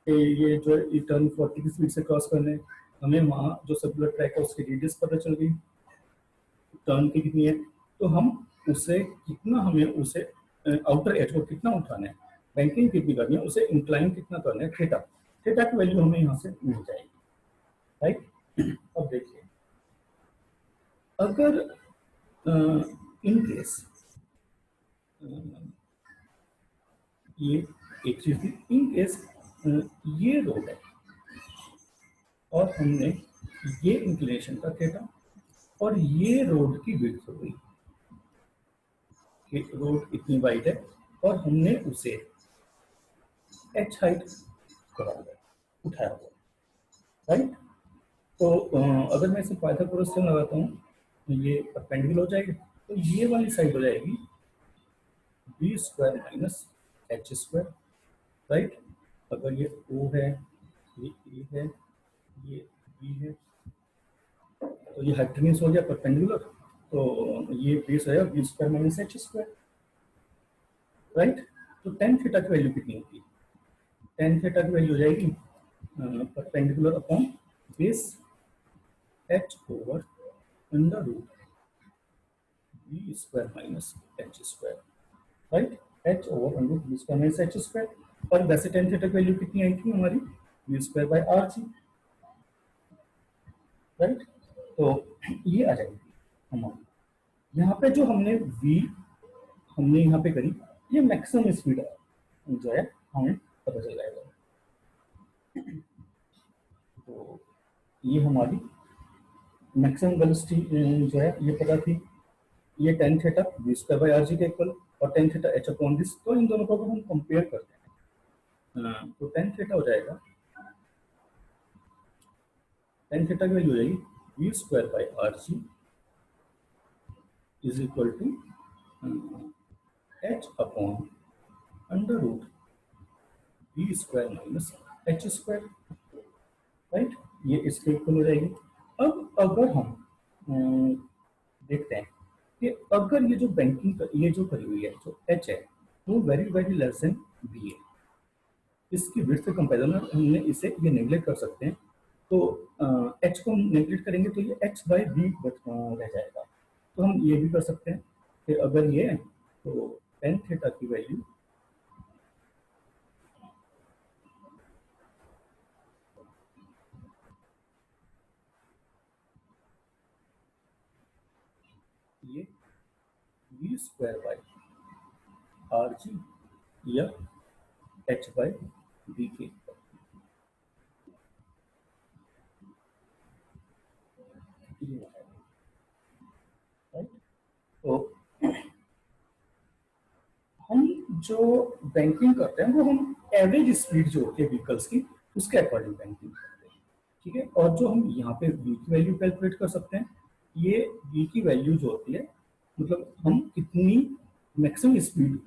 कि ये जो टर्न 40 की स्पीड से क्रॉस करने, हमें वहाँ जो सर्कुलर ट्रैक है उसकी रेडियस पता चल गई, टर्न की कितनी है, तो हम उसे कितना, हमें उसे आउटर एज को कितना उठाना है, बैंकिंग कितनी करनी है, उसे इंक्लाइन कितना करना है, थीटा, थीटा की वैल्यू हमें यहाँ से मिल जाएगी, राइट। अब देखिए, अगर इन केस ये एक चीज थी, इन केस ये रोड है और हमने ये इंक्लिनेशन का थीटा और ये रोड की विड्थ हो गई, कि रोड इतनी वाइड है और हमने उसे एच हाइट करा हुआ है, उठाया हुआ है, राइट। तो अगर मैं इसे पाइथागोरस से लगाता हूँ तो ये परपेंडिकुलर हो जाएगी, तो ये वाली साइड हो जाएगी b square minus h square, right. अगर ये ओ है, ये ए है, ये बी है, तो ये हाइपोटेन्यूज हो गया परपेंडिकुलर, तो ये बेस है b square minus h square, right. तो टेन थीटा की वैल्यू कितनी होगी, टेन थीटा की वैल्यू हो जाएगी perpendicular upon base h over under root b square minus h square, right. H over under root b square minus h square, और वैसे ten theta की वैल्यू कितनी आई थी हमारी, b square by r g, right. तो ये आ जाएगी हमारी, यहाँ पे जो हमने v हमने यहाँ पे करी, ये मैक्सिमम स्पीड जो है हमें पता चल जाएगा। तो ये हमारी मैक्सिमम वेलोसिटी जो है ये पता थी, ये tan theta v square by r g के इक्वल, और tan theta h upon this, तो इन दोनों को अगर हम कंपेयर करते हैं तो टेन थीटा हो जाएगा, टेन थीटा की वैल्यू हो जाएगी v square by r g is equal to h upon under root b square minus h square, right. ये इसके इक्वल हो जाएगी। अब अगर हम देखते हैं कि अगर ये जो बैंकिंग ये जो करी हुई है जो एच है वो very very less than b है, इसकी विड्थ से कंपेरिजन में हमने इसे ये नेग्लेक्ट कर सकते हैं। तो एच को हम नेग्लेक्ट करेंगे तो ये एच बाई बी रह जाएगा। तो हम ये भी कर सकते हैं कि अगर ये है तो टेन थीटा की वैल्यू ये v square by r g या एच बाई बी के, राइट। तो हम जो बैंकिंग करते हैं वो हम एवरेज स्पीड जो होती है व्हीकल्स की उसके अकॉर्डिंग बैंकिंग करते हैं, ठीक है। और जो हम यहाँ पे वी की वैल्यू कैलकुलेट कर सकते हैं, ये वी की वैल्यू जो होती है मतलब हम कितनी मैक्सिमम स्पीड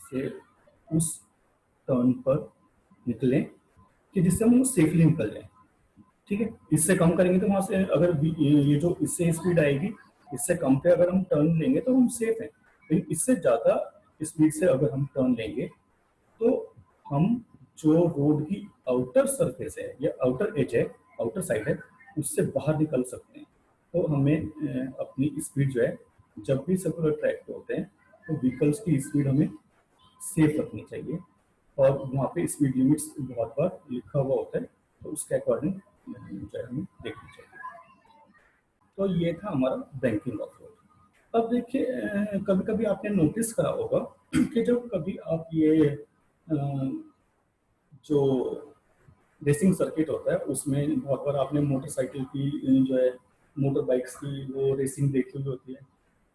से उस टर्न पर निकलें कि जिससे हम सेफली निकल जाए, ठीक है। इससे कम करेंगे तो वहां से अगर ये जो इससे स्पीड आएगी इससे कम पे अगर हम टर्न लेंगे तो हम सेफ हैं, लेकिन इससे ज्यादा स्पीड से अगर हम टर्न लेंगे तो हम जो रोड की आउटर सरफेस है या आउटर एज है, आउटर साइड है, उससे बाहर निकल सकते हैं। तो हमें अपनी स्पीड जो है जब भी सर्कुलर ट्रैक पे होते हैं तो व्हीकल्स की स्पीड हमें सेफ रखनी चाहिए। और वहाँ पे स्पीड लिमिट्स बहुत बार लिखा हुआ होता है तो उसके अकॉर्डिंग जो है हमें देखनी चाहिए। तो ये था हमारा बैंकिंग ऑफ रोड। अब देखिए कभी कभी आपने नोटिस करा होगा कि जब कभी आप ये जो रेसिंग सर्किट होता है उसमें बहुत बार आपने मोटरसाइकिल की जो है मोटर बाइक्स की वो रेसिंग देखी हुई होती है।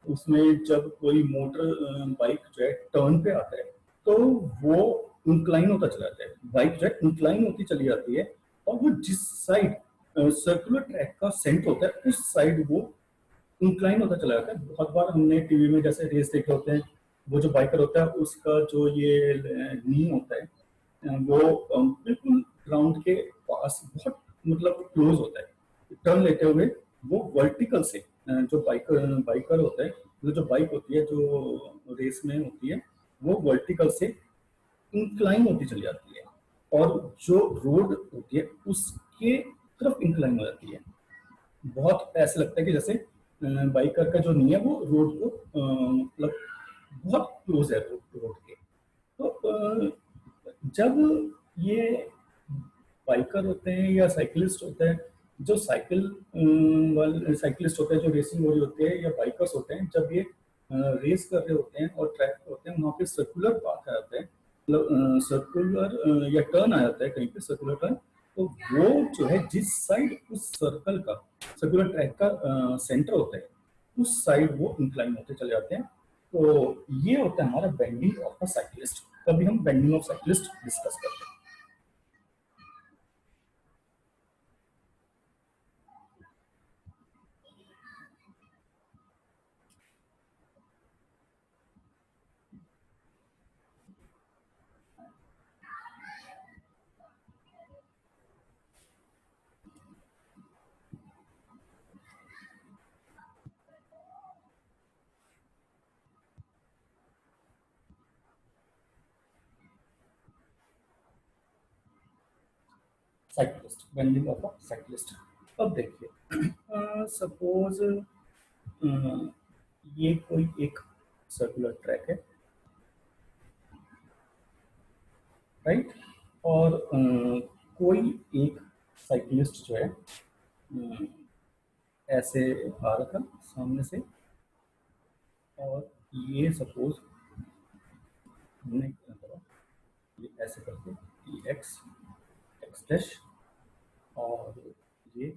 उसमें जब कोई मोटर बाइक जो है टर्न पे आता है तो वो इंक्लाइन होता चला जाता है, बाइक जो है इंक्लाइन होती चली जाती है। और वो जिस साइड सर्कुलर ट्रैक का सेंटर होता है उस साइड वो इंक्लाइन होता चला जाता है। बहुत बार हमने टीवी में जैसे रेस देखे होते हैं, वो जो बाइकर होता है उसका जो ये नी होता है वो बिल्कुल ग्राउंड के पास बहुत मतलब क्लोज होता है। टर्न लेते हुए वो वर्टिकल से जो बाइकर बाइकर होता है मतलब जो बाइक होती है जो रेस में होती है वो वर्टिकल से इंक्लाइन होती चली जाती है और जो रोड होती है उसके तरफ इंक्लाइन हो जाती है। बहुत ऐसा लगता है कि जैसे बाइकर का जो नी है वो रोड को मतलब बहुत क्लोज है रोड रोड के। तो जब ये बाइकर होते हैं या साइकिलिस्ट होते हैं, जो साइकिल वाले साइकिलिस्ट होते हैं जो रेसिंग हो रही होती है या बाइकर्स होते हैं, जब ये रेस कर रहे होते हैं और ट्रैक पे होते हैं वहाँ पे सर्कुलर पाथ आ जाता है मतलब सर्कुलर या टर्न आ जाता है कहीं पे सर्कुलर टर्न। तो वो जो है जिस साइड उस सर्कल का सर्कुलर ट्रैक का सेंटर होता है उस साइड वो इंक्लाइन होते चले जाते हैं। तो ये होता है हमारा बेंडिंग ऑफ द साइक्लिस्ट। कभी हम बेंडिंग ऑफ साइक्लिस्ट डिस्कस करते हैं। Cyclist, bending of a cyclist. अब देखिए सपोज ये कोई एक सर्कुलर ट्रैक है, राइट। और कोई एक साइक्लिस्ट जो है ऐसे आ रहा था सामने से और ये सपोज हमने क्या करा, ये ऐसे करके ये एक्स एक्स डैश और ये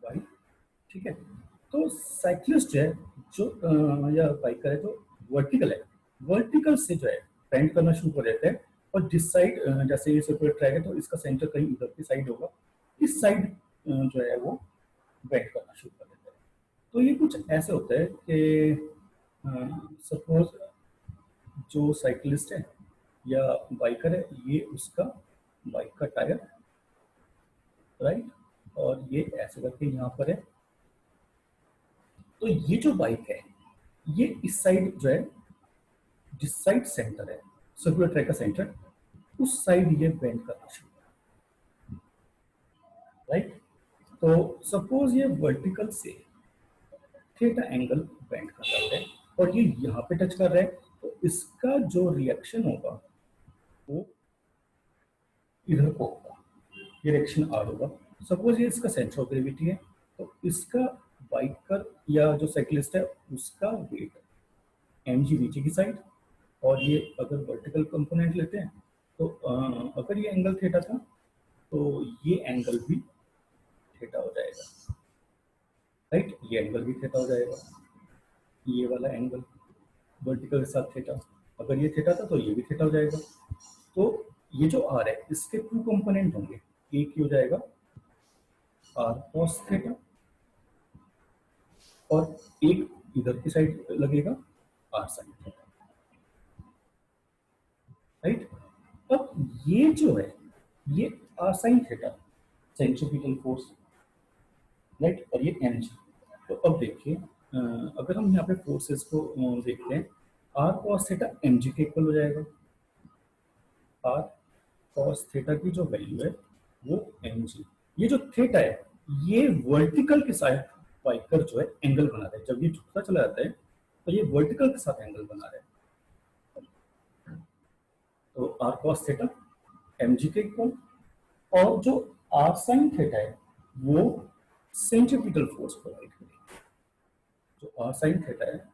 वाई, ठीक है। तो साइक्लिस्ट है जो या बाइकर है जो वर्टिकल है, वर्टिकल से जो है बेंड करना शुरू कर देते हैं। और जिस साइड जैसे ये सर्कुलर ट्रैक है तो इसका सेंटर कहीं उधर की साइड होगा, इस साइड जो है वो बेंड करना शुरू कर देते हैं। तो ये कुछ ऐसे होता है कि सपोज जो साइकिलिस्ट है या बाइकर है, ये उसका बाइक का टायर, राइट, और ये ऐसे करके यहाँ पर है। तो ये जो बाइक है, ये इस साइड जो है, जिस साइड सेंटर है सर्कुलर ट्रैक का सेंटर, उस साइड ये बेंड करना शुरू, राइट। तो सपोज ये वर्टिकल से थीटा एंगल बेंड कर रहा है और ये यहाँ पे टच कर रहा है, तो इसका जो रिएक्शन होगा वो इधर को होगा, ये रिएक्शन आर होगा। सपोज ये इसका सेंटर ऑफ ग्रेविटी है, तो इसका बाइकर या जो साइकिलिस्ट है उसका वेट एम जी नीचे की साइड, और ये अगर वर्टिकल कंपोनेंट लेते हैं तो अगर ये एंगल थीटा था तो ये एंगल भी थीटा हो जाएगा, राइट। ये एंगल भी थीटा हो जाएगा, ये वाला एंगल वर्टिकल के साथ थीटा, अगर ये थीटा था तो ये भी थीटा हो जाएगा। तो ये जो आर है इसके टू कंपोनेंट होंगे, एक ही हो जाएगा आर कॉस थीटा और एक इधर की साइड लगेगा आर साइन थीटा, राइट। अब ये जो है ये r sine theta centrifugal force, right, और ये एम जी। तो अब देखिए अगर हम यहाँ पे फोर्सेस को देखते हैं, आर कॉस थीटा एम जी के इक्वल हो जाएगा, आर कॉस थीटा की जो वैल्यू है वो एम जी। ये जो थीटा है ये वर्टिकल के साथ बाइकर जो है एंगल बना रहा है, जब ये झुकता चला जाता है तो ये वर्टिकल के साथ एंगल बना रहा है। तो आर कॉस थीटा एम जी के इक्वल, और जो आर साइन थीटा है वो सेंट्रीफ्यूगल फोर्स प्रोवाइड करेगी। जो आर साइन थीटा है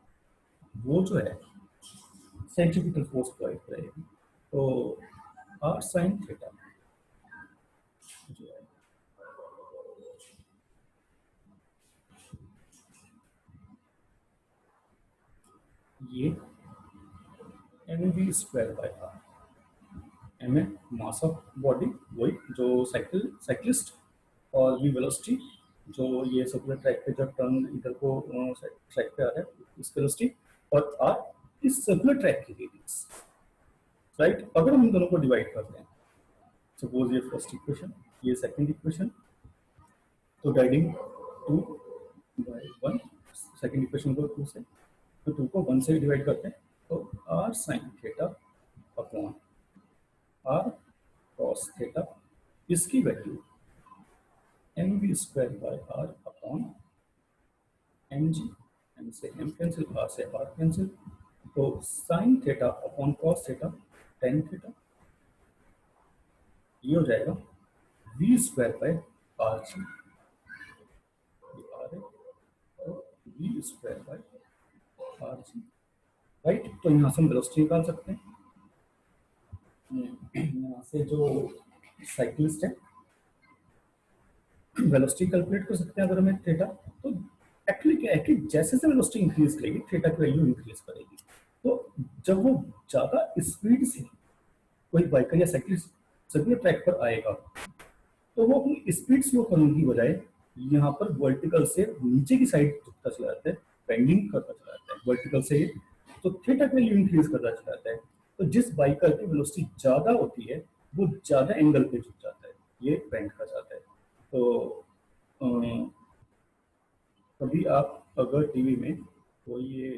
वो जो है सेंट्रीफ्यूगल फोर्स प्रोवाइड करेगी। तो आर साइन थीटा जो है ये m we square by r, m a mass of body वही जो साइक्लिस्ट, और वी वेलोसिटी जो ये सर्कुलर ट्रैक पे जब टर्न इधर को ट्रैक पे आ रहा है इसकी वेलोसिटी, और आर इस सर्कुलर ट्रैक की रेडियस, राइट। अगर हम इन दोनों को डिवाइड करते हैं, सपोज ये फर्स्ट इक्वेशन, ये सेकंड इक्वेशन, तो डाइडिंग 2/1, सेकंड इक्वेशन को 2 से, तो 2 को 1 से डिवाइड करते हैं, तो r sine theta upon r cos theta, इसकी value M we square by r upon m g, m से एम कैंसिल, आर से आर कैंसिल, तो sine theta upon cos theta tan theta, ये हो जाएगा v square by r g, r है तो v square by r g, right. तो यहाँ से हम वेलोसिटी निकाल सकते हैं। यहाँ से जो साइक्लिस्ट है वेलोसिटी कैलकुलेट कर सकते हैं अगर हमें थीटा, तो एक्चुअली क्या है कि जैसे जैसे वेलोसिटी इंक्रीज करेगी थीटा की वैल्यू इंक्रीज करेगी। तो जब वो ज्यादा स्पीड से कोई बाइकर या साइकिलिस्ट सर्कुलर ट्रैक पर आएगा तो वो अपनी स्पीड स्लो करने की बजाय यहाँ पर वर्टिकल से नीचे की साइड झुकता चला जाता है, बेंडिंग करता चला जाता है वर्टिकल से, तो थीटा की वैल्यू इंक्रीज करता चला जाता है। तो जिस बाइकर की वेलोसिटी ज्यादा होती है वो ज्यादा एंगल पे झुक जाता है, ये बेंड कर जाता है। तो कभी आप अगर टीवी में कोई ये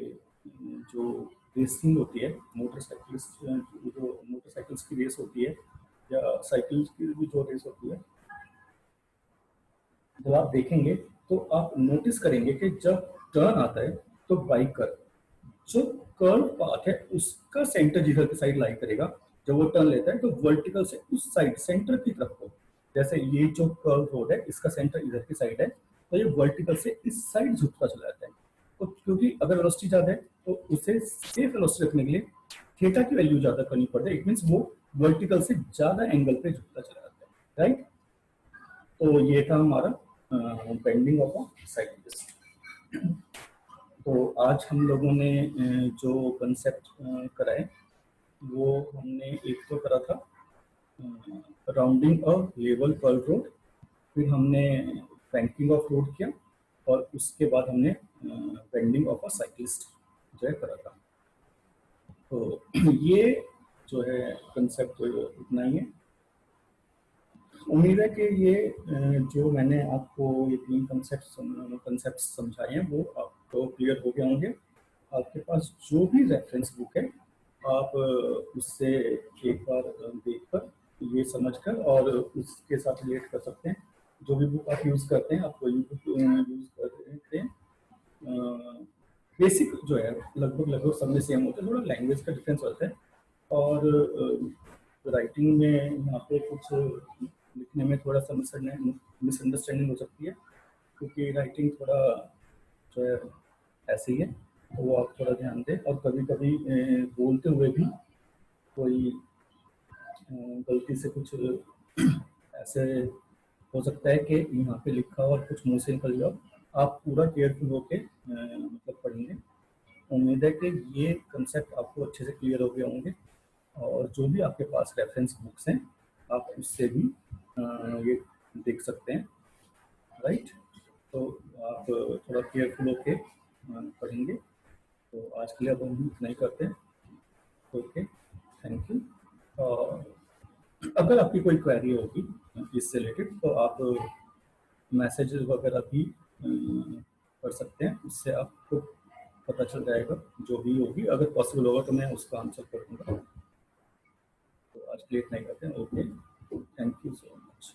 जो रेसिंग होती है मोटरसाइकिल्स, जो मोटरसाइकिल्स की रेस होती है या साइकिल की भी जो रेस होती है, जब आप देखेंगे तो आप नोटिस करेंगे कि जब टर्न आता है तो बाइकर जो कर्व पाथ है उसका सेंटर जिधर की साइड लाई करेगा, जब वो टर्न लेता है तो वर्टिकल से उस साइड सेंटर की तरफ को, जैसे ये जो कर्व रोड है इसका सेंटर इधर की साइड है तो ये वर्टिकल से इस साइड झुकता चला जाता है। तो क्योंकि अगर वेलोसिटी ज्यादा है तो उसे सेफ वेलोसिटी रखने के लिए थीटा की वैल्यू ज्यादा करनी पड़ती है, इट मींस वो वर्टिकल से ज्यादा एंगल पे झुकता चला जाता है, राइट। तो ये था हमारा बेंडिंग ऑफ अ साइक्लिस्ट। तो आज हम लोगों ने जो कंसेप्ट कराए वो हमने एक तो करा था rounding a level curve road, फिर हमने फ्रैंकिंग ऑफ रोड किया, और उसके बाद हमने बेंडिंग ऑफ अ साइक्लिस्ट जो है करा था। तो ये जो है कंसेप्ट तो इतना ही है। उम्मीद है कि ये जो मैंने आपको ये 3 कंसेप्ट समझाए हैं वो आपको क्लियर हो गए होंगे। आपके पास जो भी रेफरेंस बुक है आप उससे एक बार देखकर ये समझकर और उसके साथ रिलेट कर सकते हैं। जो भी बुक आप यूज़ करते हैं आप कोई भी बुक यूज़ करते हैं, बेसिक जो है लगभग लगभग सब में सेम होता है, थोड़ा लैंग्वेज का डिफरेंस होता है। और राइटिंग में यहाँ पे कुछ लिखने में थोड़ा सा मिसअंडरस्टैंडिंग हो सकती है, क्योंकि राइटिंग थोड़ा जो है ऐसे ही है, तो वो आप थोड़ा ध्यान दें। और कभी कभी बोलते हुए भी कोई गलती से कुछ ऐसे हो सकता है कि यहाँ पे लिखा और कुछ मुंह से निकल जाओ। आप पूरा केयरफुल होके मतलब पढ़ेंगे। उम्मीद है कि ये कंसेप्ट आपको अच्छे से क्लियर हो गए होंगे। और जो भी आपके पास रेफरेंस बुक्स हैं आप उससे भी ये देख सकते हैं, राइट। तो आप थोड़ा केयरफुल होके पढ़ेंगे। तो आज के लिए अब हम इतना ही करते हैं। Okay, thank you. और अगर आपकी कोई क्वेरी होगी इससे रिलेटेड तो आप मैसेजेस वगैरह भी कर सकते हैं, उससे आपको पता चल जाएगा जो भी होगी। अगर पॉसिबल होगा तो मैं उसका आंसर कर दूंगा। तो आज के लिए इतना ही करते हैं। Okay, thank you so much.